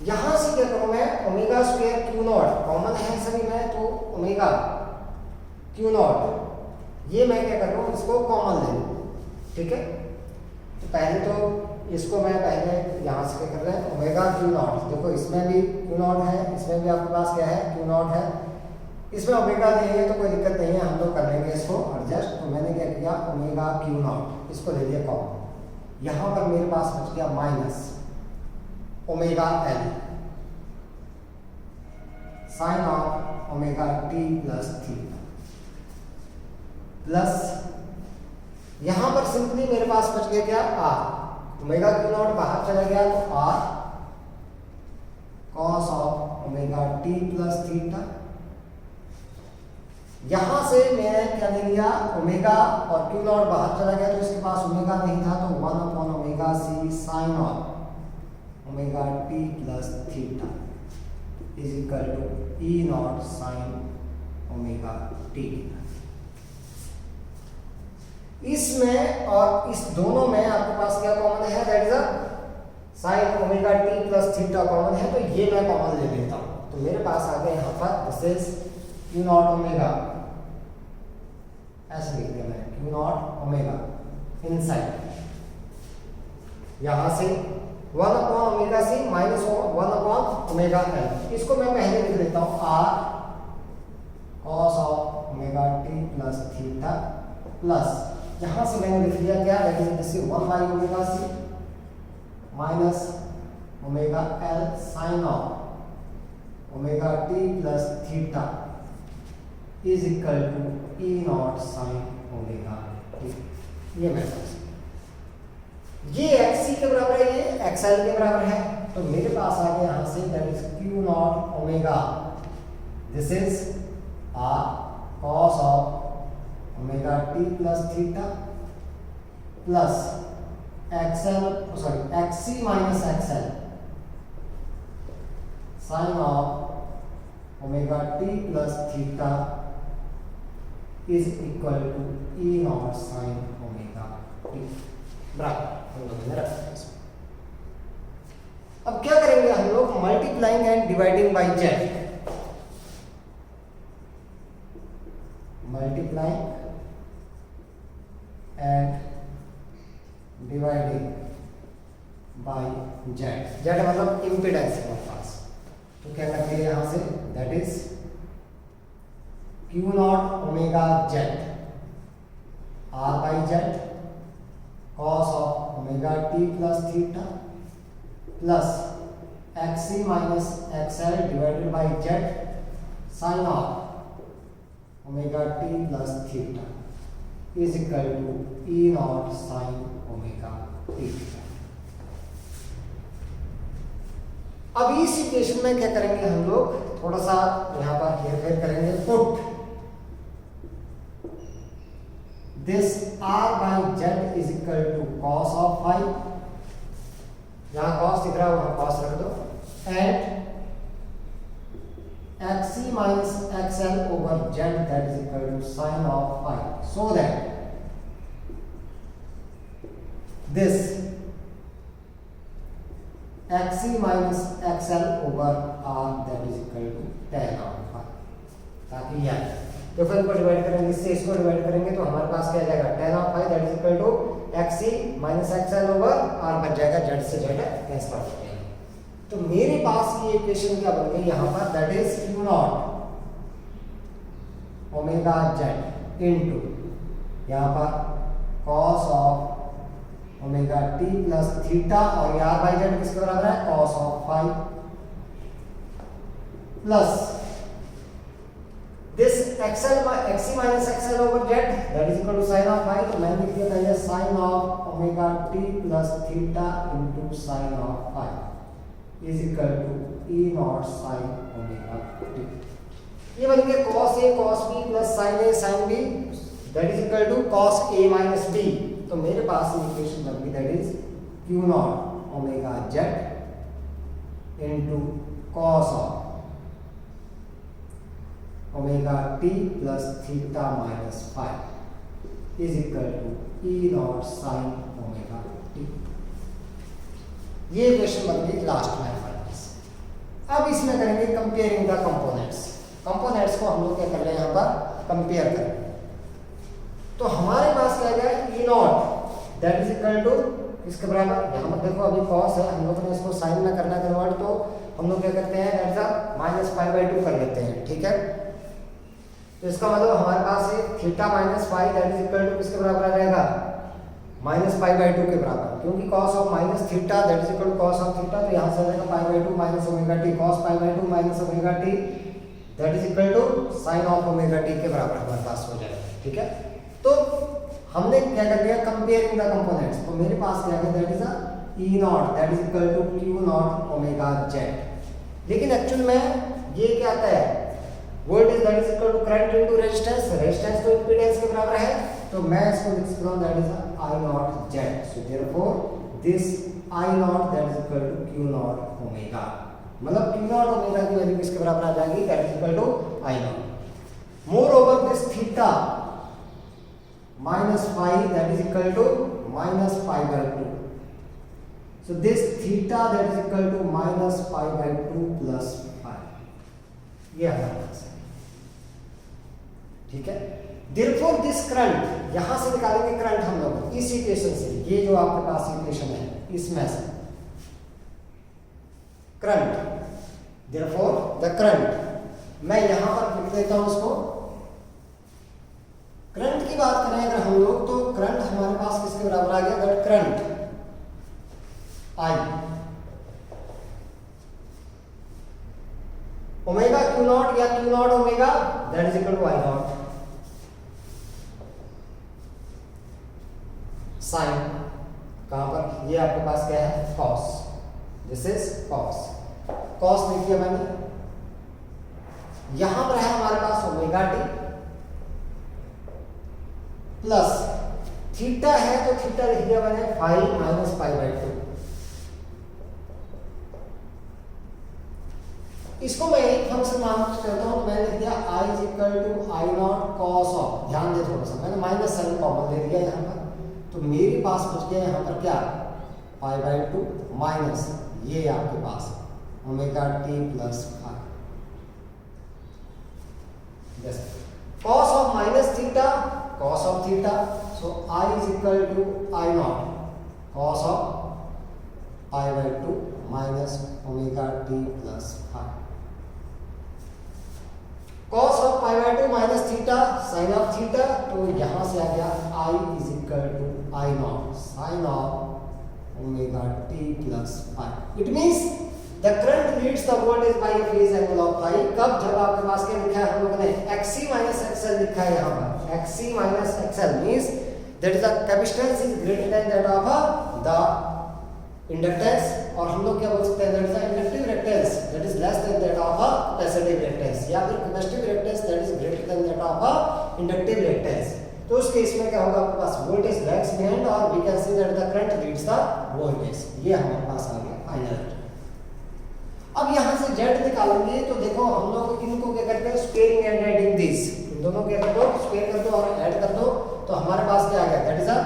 यहां से क्या करूं मैं, omega square Q naught common है सभी में, तो ओमेगा क्यू नॉट ये मैं क्या कर रहा हूं, इसको कॉमन ले लूं, ठीक है। तो पहले तो इसको मैं पहले यहां से क्या कर रहे हैं ओमेगा क्यू नॉट, देखो इसमें भी क्यू नॉट है, इसमें भी आपके पास क्या है क्यू नॉट है, इसमें ओमेगा नहीं है तो कोई दिक्कत नहीं है, हम लोग कर लेंगे इसको एडजस्ट। तो मैंने क्या किया ओमेगा क्यू नॉट इसको ले लिया कॉमन, यहां पर मेरे पास बच गया minus omega L sine of omega T plus theta plus यहां पर सिंपली मेरे पास बच गया क्या आर, ओमेगा क्यू नॉट बाहर चला गया तो R cos of omega T plus theta. यहां से मैंने क्या ले लिया ओमेगा और क्यू नॉट बाहर चला गया तो इसके पास ओमेगा नहीं था, तो 1 upon omega C sine of omega T plus theta is equal to E naught sine omega t. इसमें और इस दोनों में आपके पास क्या कॉमन है, that is sine omega T plus theta common है, तो ये मैं कॉमन ले लेता हूं। तो मेरे पास आ गया यहां पर this is Q naught omega, ऐसे लिख दिया मैंने क्यू नॉट ओमेगा इनसाइड, यहां से 1 upon omega C minus 1 upon omega L, इसको मैं पहले लिख देता हूं R cos of omega T plus theta plus यहां से मैंने लिख दिया क्या, that is this 1 by omega C minus omega L sine of omega T plus theta is equal to E naught sine omega t. ये मैंने ये x के बराबर है, ये एक्स एल के बराबर है, तो मेरे पास आ गया यहां से that is Q naught omega, this is R cos of omega T plus theta plus XL sorry XC minus XL sine of omega T plus theta is equal to E naught sine omega t बराबर। अब क्या करेंगे हम लोग, multiplying and dividing by Z, multiplying and dividing by Z, Z मतलब impedance है हमारे पास, तो क्या करेंगे यहां से that is Q naught omega Z r by z cos of omega t plus theta plus xc minus xl divided by z sin of omega t plus theta is equal to e naught sin omega t. अब इस equation में क्या करेंगे हम लोग, थोड़ा सा यहां पर हेरफेर करेंगे. Put this r by z is equal to cos of phi, यहां cos दिख रहा है वहां cos रख दो, and xc minus xl over z that is equal to sin of phi, so that this xc minus xl over r that is equal to tan of phi, ताकि यह तो फिर इनको डिवाइड करेंगे, इससे इसको डिवाइड करेंगे तो हमारे पास क्या आ जाएगा tan of phi that is equal to xc minus xl over r बच जाएगा, z से z कैंसिल हो जाएगा. तो मेरे पास ये इक्वेशन क्या बन गई यहाँ पर, that is q naught omega z into यहाँ पर cos of omega t plus theta और r बाई z किसके बराबर है, cos of phi plus this xc minus xl over z that is equal to sin of phi, तो मैंने लिख दिया पहले sin of omega t plus theta into sin of phi is equal to e naught sin omega t. ये बन गया cos a cos b plus sin a sin b that is equal to cos a minus b. तो मेरे पास ये equation बन गई that is q naught omega z into cos of omega t plus theta minus phi is equal to e naught sin omega t. ये equation बन गई last में हमारे पास. अब इसमें करेंगे कंपेयरिंग द कंपोनेंट्स. कंपोनेंट्स को हम लोग क्या कर रहे हैं यहाँ पर कंपेयर करें. तो हमारे पास क्या गया e naught that is equal to किसके बराबर, यहाँ पर देखो अभी cos है, हम लोगों ने इसको साइन में करना कन्वर्ट, तो हम लोग क्या करते हैं एज माइनस पाई बाई 2 कर लेते हैं. ठीक है, तो इसका मतलब हमारे पास है theta minus pi that is equal to किसके बराबर आ जाएगा, माइनस पाई बाई 2 के बराबर, क्योंकि cos of minus theta that is equal to cos of theta, तो यहाँ से आ जाएगा pi by 2 minus omega t, cos pi by 2 minus omega t that is equal to sine of omega t के बराबर हमारे पास हो जाएगा. ठीक है, तो हमने क्या कर लिया कंपेयरिंग द कंपोनेंट्स. तो मेरे पास क्या है that is e naught that is equal to q naught omega z. लेकिन एक्चुअल में ये क्या आता है, voltage that is equal to current into resistance, resistance तो इम्पीडेंस के बराबर है, तो मैं इसको लिख सकता हूं that is i naught z. So therefore this i naught that is equal to q naught omega, मतलब q नॉट ओमेगा की वैल्यू किसके बराबर आ जाएगी, that is equal to i naught. Moreover this theta minus phi that is equal to minus pi by 2. So this theta that is equal to minus pi by 2 plus phi. ये हमारे पास है. ठीक है, therefore this current यहां से निकालेंगे current हम लोग इस इक्वेशन से, ये जो आपके पास इक्वेशन है इसमें से करंट. therefore the current मैं यहां पर लिख देता हूं इसको. करंट की बात करें अगर हम लोग, तो करंट हमारे पास किसके बराबर आ गया, that current I omega q naught या q naught omega that is equal to I naught sine, कहां पर, ये आपके पास क्या है cos, दिस इज cos लिख दिया मैंने. यहां पर है हमारे पास ओमेगा टी प्लस थीटा है, तो थीटा लिख दिया मैंने फाई माइनस पाई बाई 2. इसको मैं एक फंक्शन मान करता हूं, तो मैंने लिख दिया i is equal to I naught cos of, ध्यान दे थोड़ा सा, मैंने माइनस साइन कॉमन ले दिया यहाँ पर, तो मेरे पास बच गया यहाँ पर क्या पाई बाई 2 माइनस ये आपके पास omega T plus phi. cos of minus theta cos of theta, so I is equal to I naught cos of pi by 2 minus omega t plus phi. Cos of pi by by two minus theta sine of theta, तो यहाँ से आ गया I is equal to I naught sine of omega T plus five. It means the current leads the voltage by a phase angle of five. कब? जब आपके पास क्या लिखा है हम लोगों ने XC माइनस XL लिखा है यहाँ पर। XC minus XL means that is the capacitance is greater than that of the inductance, और हम लोग क्या बोल सकते हैं that is the inductive reactance that is less than that of a capacitive reactance, या फिर capacitive reactance that is greater than that of a inductive reactance. तो उस केस में क्या होगा, आपके पास वोल्टेज लैग्स बिहाइंड और we can see that the current leads the voltage. ये हमारे पास आ गया फाइनल। अब यहाँ से Z निकालेंगे तो देखो हम लोग इनको क्या करते हैं स्क्वायरिंग एंड एडिंग दिस, इन दोनों को क्या कर दो स्क्वायर कर दो और ऐड कर दो, तो हमारे पास क्या आ गया that is a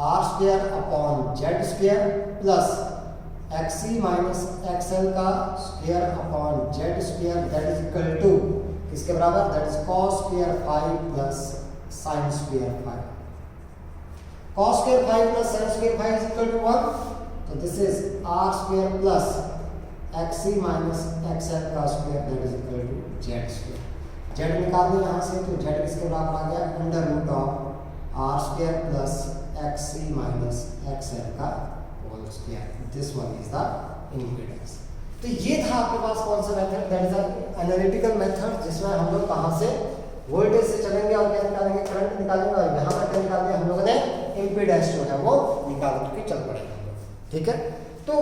R square upon Z square plus XC minus XL का square upon Z square that is equal to किसके बराबर, that is cos square 5 plus sin square 5। cos square 5 plus sin square 5 is equal to 1, तो this is R square plus XC minus XL का square that is equal to Z square. Z निकाल दें यहाँ से, तो Z किसके बराबर आ गया under root of R square plus XC minus XL का whole square. This one is the impedance. तो ये था आपके पास कौन सा method, that is the analytical method, जिसमें हम लोग कहाँ से वोल्टेज से चलेंगे और क्या निकालेंगे करंट निकालेंगे, और यहाँ पर क्या निकाल दिया हम लोगों ने इम्पीडेंस जो है वो निकाल के चल पड़ेगा। ठीक है, तो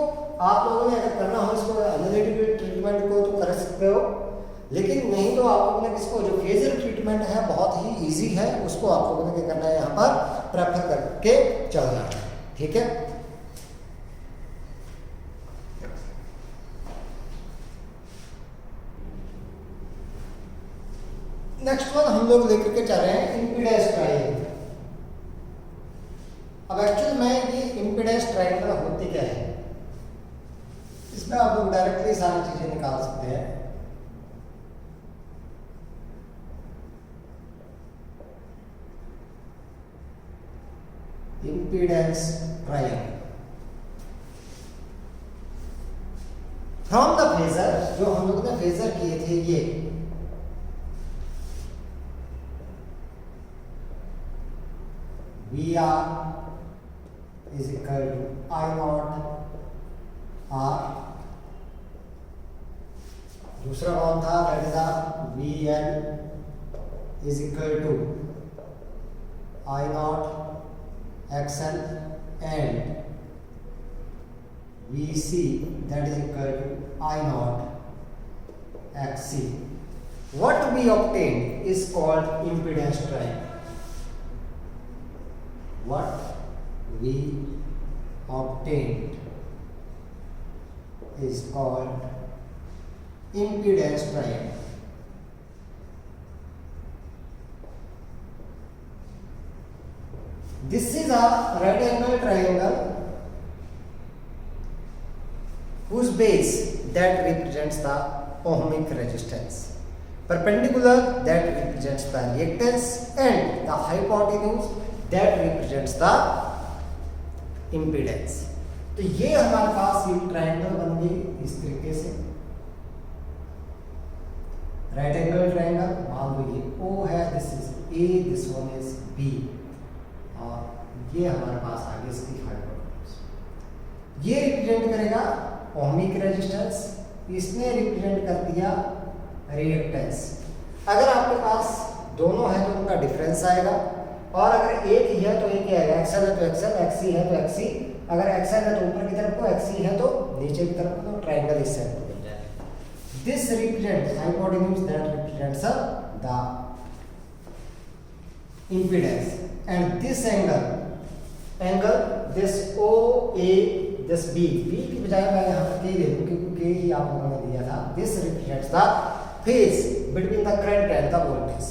आप लोगों ने अगर करना हो इसको एनालिटिकल ट्रीटमेंट को तो कर सकते हो, लेकिन नहीं तो आप लोगों ने किसको जो फेजर ट्रीटमेंट है बहुत ही इजी है, उसको आप लोगों ने क्या करना है यहाँ पर प्रेफर करके चलना है। ठीक है, नेक्स्ट वन हम लोग लेकर के चल रहे हैं इम्पीडेंस ट्रायंगल। अब एक्चुअल में ये इम्पीडेंस ट्रायंगल होती क्या है, इसमें आप लोग डायरेक्टली सारी चीजें निकाल सकते हैं। Impedance triangle from the phasor, जो हम लोग ने फेजर किए थे ये VR is equal to I naught R, दूसरा कौन था that is VN is equal to I naught XL and VC that is equal to I naught XC. What we obtained is called impedance triangle. What we obtained is called impedance triangle. This is a right angle triangle whose base that represents the ohmic resistance, perpendicular that represents the reactance, and the hypotenuse that represents the impedance. तो ये हमारे पास ये triangle बन गई इस तरीके से, right angle triangle. मान लो ये O है, this is A, this one is B, और ये हमारे पास आ गई इसकी हाइपोटेन्यूज। ये रिप्रेजेंट करेगा ओहमिक रेजिस्टेंस, इसने रिप्रेजेंट कर दिया रिएक्टेंस। अगर आपके पास दोनों है तो उनका डिफरेंस आएगा, और अगर एक ही है तो एक ही आएगा, एक्सएल है तो एक्सएल, एक्सी है तो एक्सी। अगर एक्सएल है तो ऊपर की तरफ को, एक्सी है तो नीचे की तरफ को, तो ट्रायंगल इस साइड को मिल जाएगा। This represents hypotenuse that represents the impedance, and this angle this OA this B की बजाय मैं यहाँ पर K ले लूँ क्योंकि K ही आप लोगों ने दिया था। This represents the phase between the current and the voltage.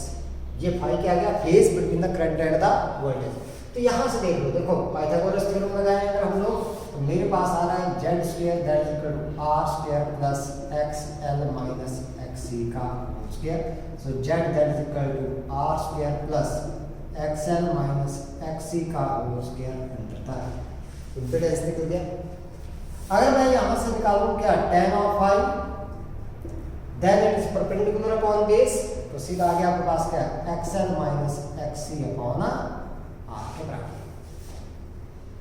ये फाई क्या आ गया, phase between the current and the voltage. तो यहाँ से देख लो, देखो पाइथागोरस थ्योरम लगाए अगर हम लोग, तो मेरे पास आ रहा है Z square that is equal to R square plus XL minus XC का whole square. So Z that is equal to R square plus XL minus XC का होल स्क्वायर अंडर था। इम्पीडेंस निकल गया। अगर मैं यहाँ से निकालूं क्या tan of phi then it is perpendicular upon base, तो सीधा आगे आपके पास क्या है XL minus XC upon R के बराबर।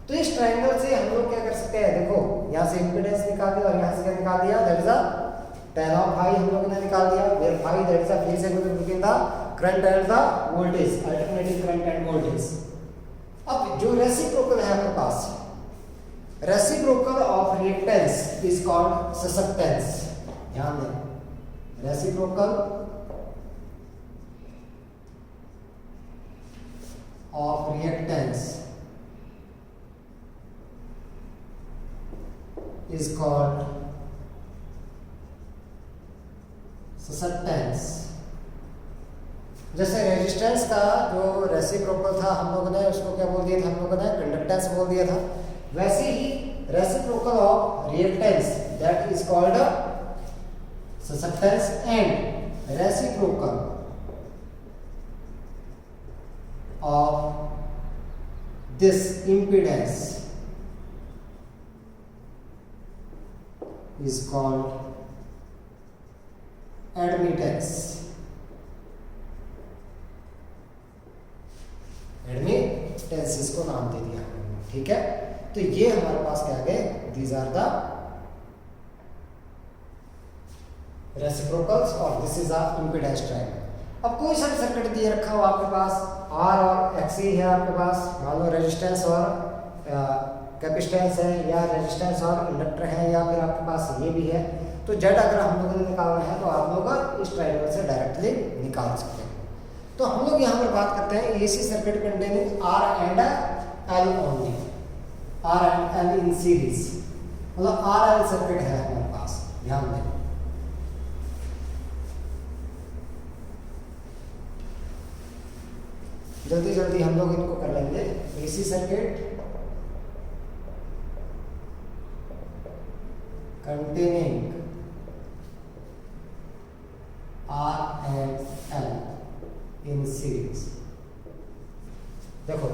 तो इस ट्रायंगल से हम लोग क्या कर सकते हैं, देखो यहाँ से इम्पीडेंस निकाल दिया और यहाँ से क्या निकाल दिया, that is a tan of phi हम लोगों ने निकाल दिया, where phi that is the phase angle between the current and the voltage, alternating current and voltage। अब जो रेसिप्रोकल है आपके पास, reciprocal of reactance is called susceptance. ध्यान दें, reciprocal of reactance is called susceptance. जैसे रेजिस्टेंस का जो रेसिप्रोकल था हम लोगों ने उसको क्या बोल दिया था, हम लोगों ने कंडक्टेंस बोल दिया था, वैसे ही reciprocal of reactance that is called susceptance and reciprocal of this impedance is called admittance। Admittance इसको नाम दे दिया हमने, ठीक है। तो ये हमारे पास क्या गए, दीज आर द रेसिप्रोकल्स और this is a impedance triangle. अब कोई सा सर्किट दिए रखा हो आपके पास, R और XC है आपके पास, मान लो रेजिस्टेंस और कैपेसिटेंस है या रेजिस्टेंस और इंडक्टर है या फिर आपके पास ये भी है, तो जेड अगर हम लोगों ने निकालना है तो आप लोग इस ट्रायंगल से डायरेक्टली निकाल सकते हैं। तो हम लोग यहाँ पर बात करते हैं AC circuit containing R and L only, R and L in series, मतलब RL सर्किट है हमारे पास। ध्यान दें, जल्दी जल्दी हम लोग इनको कर लेंगे। AC circuit containing R and L in series। देखो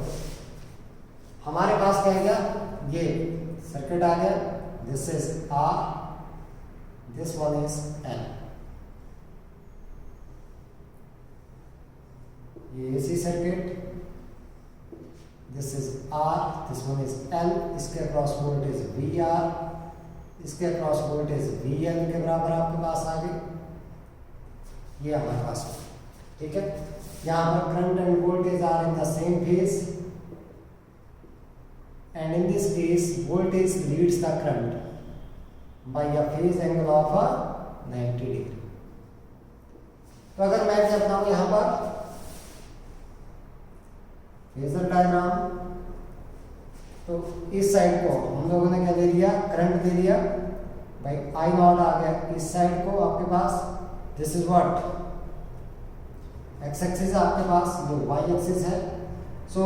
हमारे पास क्या गया, ये सर्किट आ गया, this is R, this one is L। ये AC circuit, this is R, this one is L, इसके अक्रॉस वोल्टेज VR, इसके अक्रॉस वोल्टेज VL के बराबर आपके पास आ गई, ये हमारे पास, ठीक है। यहाँ पर current and voltage are in the same phase and in this case voltage leads the current by a phase angle of 90 degree. तो अगर मैं क्या बताऊं यहाँ पर फेजर डायग्राम, तो इस साइड को हम लोगों ने क्या दे दिया, करंट दे दिया भाई, I नॉट आ गया इस साइड को आपके पास, this is what X axis आपके पास, ये वाई एक्सिस है, सो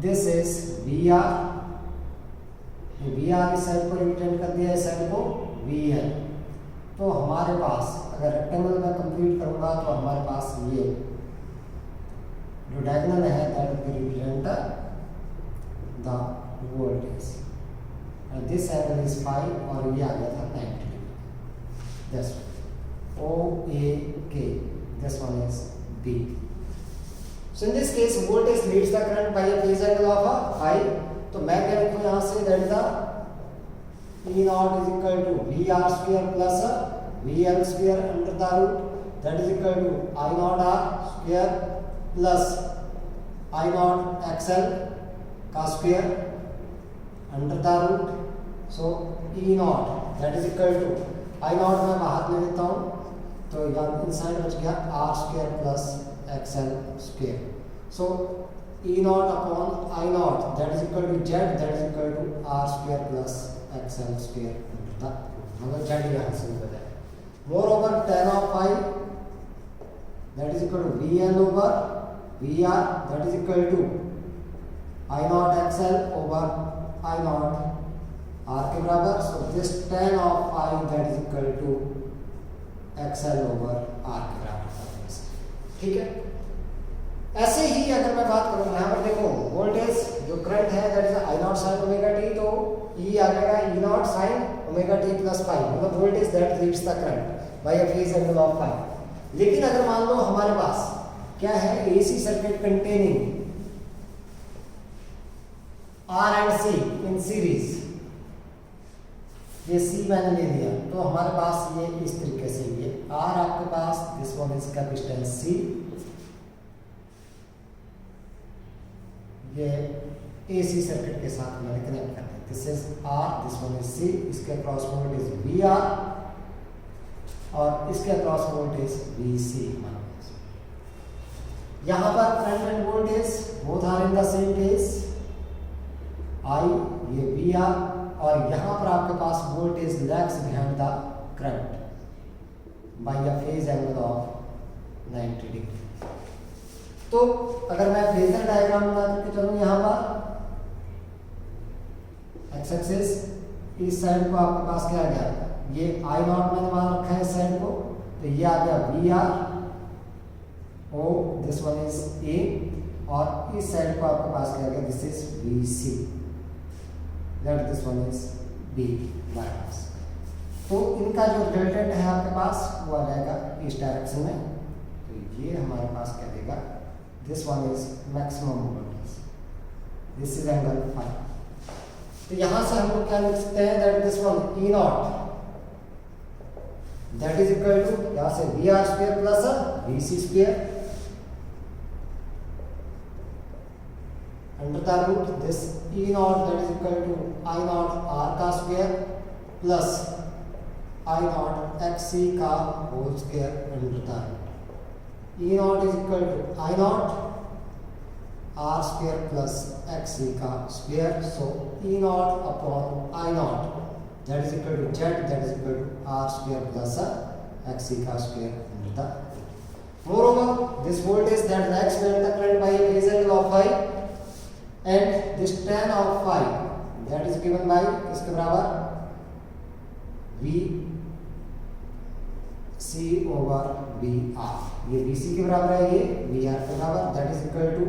दिस इज VR, ये VR इस साइड को रिप्रेजेंट कर दिया, इस साइड को VL। तो हमारे पास अगर रेक्टेंगल में कंप्लीट करूंगा तो हमारे पास ये जो डायगोनल है that will represent the voltage and this angle is phi और ये आ गया था 90 degree. this OAK, this one is B। so in this case voltage leads the current by a phase angle of phi। तो मैं क्या लिखूं यहाँ से, that is the E naught is equal to VR square plus VL square under the root, that is equal to I naught R square plus I naught XL का square under the root, so E naught that is equal to I naught में बाहर ले लेता हूँ तो यहाँ inside बच गया R square plus XL square, so E naught upon I naught that is equal to Z, that is equal to R square plus XL square under the, मतलब Z यहाँ से निकल जाए। Moreover tan of phi that is equal to VL over VR, that is equal to I naught XL over I naught R के बराबर, so this tan of phi that is equal to XL over R के बराबर, ठीक है। ऐसे ही अगर मैं बात करूँ यहाँ पर देखो वोल्टेज जो करंट है that is I naught sin omega t, तो E आ जाएगा E naught sin omega t plus phi, मतलब voltage that leads the current. By a phase angle of phi. लेकिन अगर मान लो हमारे पास क्या है, AC circuit containing R and C in series, ये सी मैंने ले लिया, तो हमारे पास ये इस तरीके से ये आर आपके पास, this one is capacitance C, ये एसी सर्किट के साथ मैंने कनेक्ट कर दिया, this is R, this one is C, इसके अक्रॉस वोल्टेज वी आर और इसके अक्रॉस वोल्टेज वी सी। यहां पर current and voltage both are in the same case, I, ये वी आर, और यहां पर आपके पास voltage lags behind the current by a phase angle of 90 degree. तो अगर मैं फेजर डायग्राम बना करके चलूं, यहां पर एक्स एक्सिस, इस साइड को आपके पास क्या आ गया, ये आई नॉट मैंने मान रखा है इस साइड को, तो ये आ गया V R O, this one is A, और इस साइड को आपके पास क्या आ गया, this is V C, that this one is B minus. तो इनका जो रिजल्टेंट है आपके पास वो आ जाएगा इस डायरेक्शन में, तो ये हमारे पास क्या देगा, this one is maximum voltage, this is angle phi. तो यहां से हम लोग क्या लिख सकते हैं, that this one E naught that is equal to, यहां से V R square plus V C square under the root this E naught that is equal to I naught R का square plus I naught X C का whole square under the root, E naught is equal to I naught R square plus X C का square, so E naught upon I naught that is equal to Z that is equal to R square plus X C का square under the root. Moreover this voltage that lags behind the current by a phase angle of phi and this tan of phi that is given by किसके बराबर, V C over V R, ये V C के बराबर है, ये V R के बराबर, that is equal to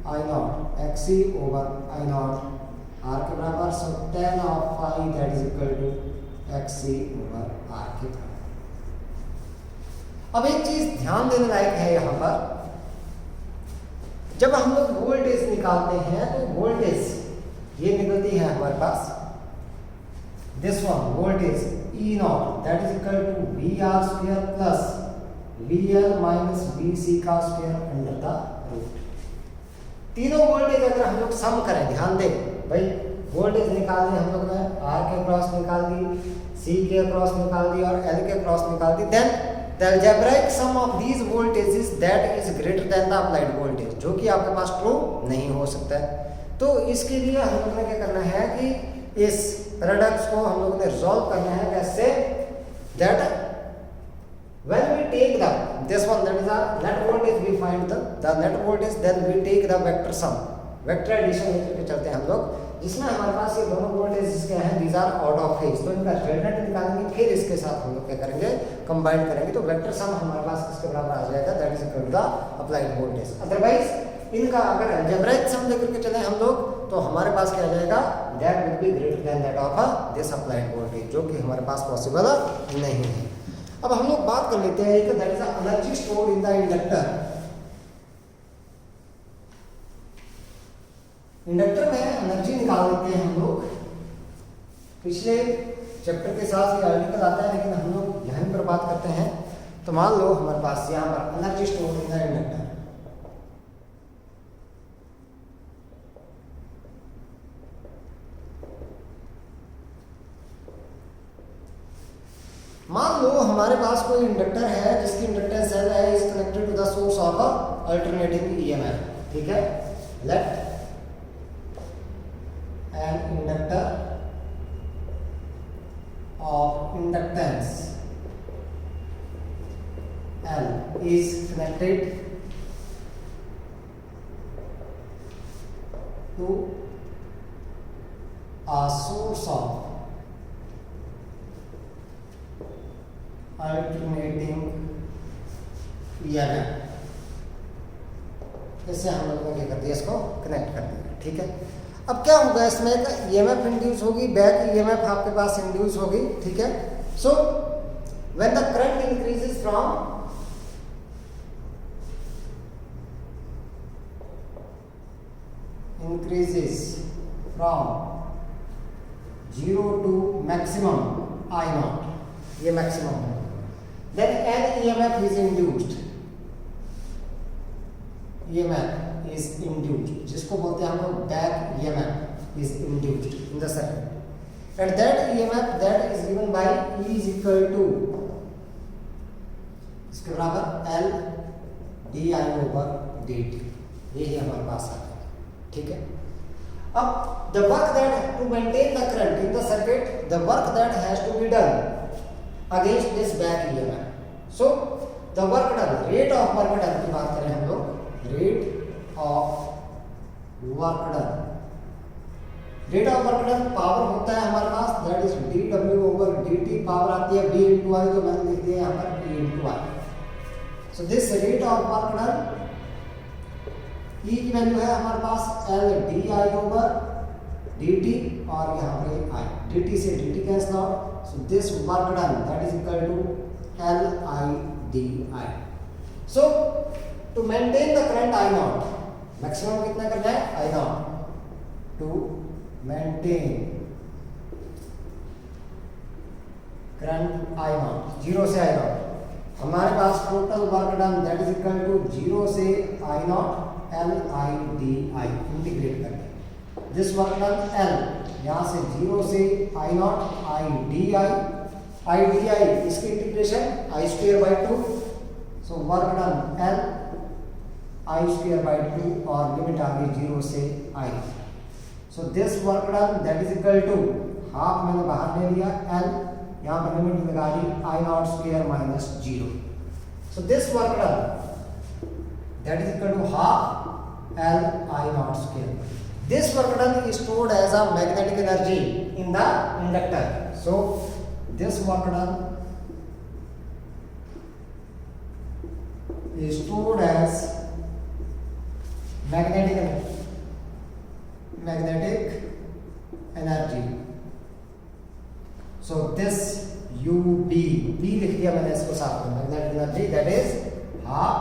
I naught X C over I naught R के बराबर, so tan of phi that is equal to X C over R के बराबर। अब एक चीज ध्यान देने लायक है यहाँ पर, जब हम लोग वोल्टेज निकालते हैं तो वोल्टेज ये निकलती है हमारे पास, this one voltage E naught that is equal to V R square plus V L minus V C का स्क्वायर अंडर द रूट। तीनों वोल्टेज अगर हम लोग सम करें, ध्यान दें भाई, वोल्टेज निकालने हम लोग ने आर के क्रॉस निकाल दी, सी के क्रॉस निकाल दी और एल के क्रॉस निकाल दी, then the algebraic sum of these voltages that is greater than the applied voltage, जो कि आपके पास ट्रू नहीं हो सकता है। तो इसके लिए हम लोग ने क्या करना है कि इस प्रोडक्ट्स को हम लोग ने रिजॉल्व करना है कैसे, that when we take the this one that is the net voltage, we find the net voltage, then we take the vector sum, vector addition लेकर चलते हैं हम लोग, जिसमें हमारे पास ये दोनों वोल्टेज जिसके हैं these are out of phase, तो इनका रिजल्टेंट निकालेंगे, फिर इसके साथ हम लोग क्या करेंगे, कंबाइन करेंगे, तो वेक्टर सम हमारे पास किसके बराबर आ जाएगा, that is equal to the applied voltage. Otherwise इनका अगर अलजेब्राइक सम लेकर के चले हम लोग, तो हमारे पास क्या आ जाएगा, that will be greater than that of this applied voltage, जो कि हमारे पास पॉसिबल नहीं है। अब हम लोग बात कर लेते हैं कि that is the energy stored in the inductor. Inductor में एनर्जी निकाल लेते हैं हम लोग, पिछले चैप्टर के साथ ये आर्टिकल आता है, लेकिन हम लोग यहीं पर बात करते हैं। तो मान लो हमारे पास यहाँ पर energy store in the inductor, मान लो हमारे पास कोई इंडक्टर है जिसकी इंडक्टेंस एल है, is connected to the source of alternating EMF, ठीक है, let an inductor of inductance L is connected to a source of alternating EMF। इससे हम लोगों ने क्या कर दिया, इसको कनेक्ट कर दिया, ठीक है। अब क्या होगा, इसमें एक ईएमएफ इंड्यूस होगी, बैक ईएमएफ आपके पास इंड्यूस होगी, ठीक है। सो When the current increases from zero to maximum I naught, ये मैक्सिमम है, then an EMF is induced. EMF is induced, जिसको बोलते हैं हम लोग back EMF is induced in the circuit, and that EMF that is given by E is equal to इसके बराबर L di over dt, यही हमारे पास आता है, ठीक है। अब the work that to maintain the current in the circuit, the work that has to be done against this back EMF. So the work done, rate of work done की बात करें हम लोग, rate of work done, rate of work done power होता है हमारे पास, that is dw over dt, power आती है b into I, तो मैंने लिख दिया यहाँ पर e into I. So this rate of work done, E की वैल्यू है हमारे पास L di over dt और यहाँ पे I, dt से dt cancel out, so this work done that is equal to L I di. So to maintain the current I naught, maximum कितना करना है I naught, to maintain current I naught, 0 से I naught, हमारे पास total work done that is equal to 0 से I naught L I di integrate करके, this work done L यहाँ से 0 से I naught I di इसकी integration I square by 2, so work done L I square by 2 और limit आ गई 0 से I, so this work done that is equal to half मैंने बाहर ले लिया L, यहाँ पर लिमिट लगा दी I naught square minus 0, so this work done that is equal to half L I naught square. This work done is stored as a magnetic energy in the inductor, so this work done is stored as magnetic energy, so this UB, B लिख दिया मैंने इसको साथ में, magnetic energy that is half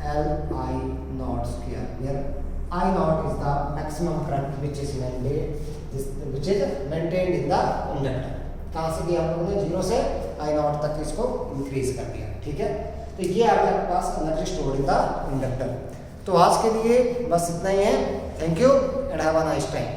L I naught square, where I naught is the maximum current which is maintained in the inductor. कहाँ से दिया हम लोगों ने 0 से I naught तक इसको इंक्रीज कर दिया, ठीक है। तो ये आपके पास energy stored in the inductor. तो आज के लिए बस इतना ही है, thank you and have a nice time.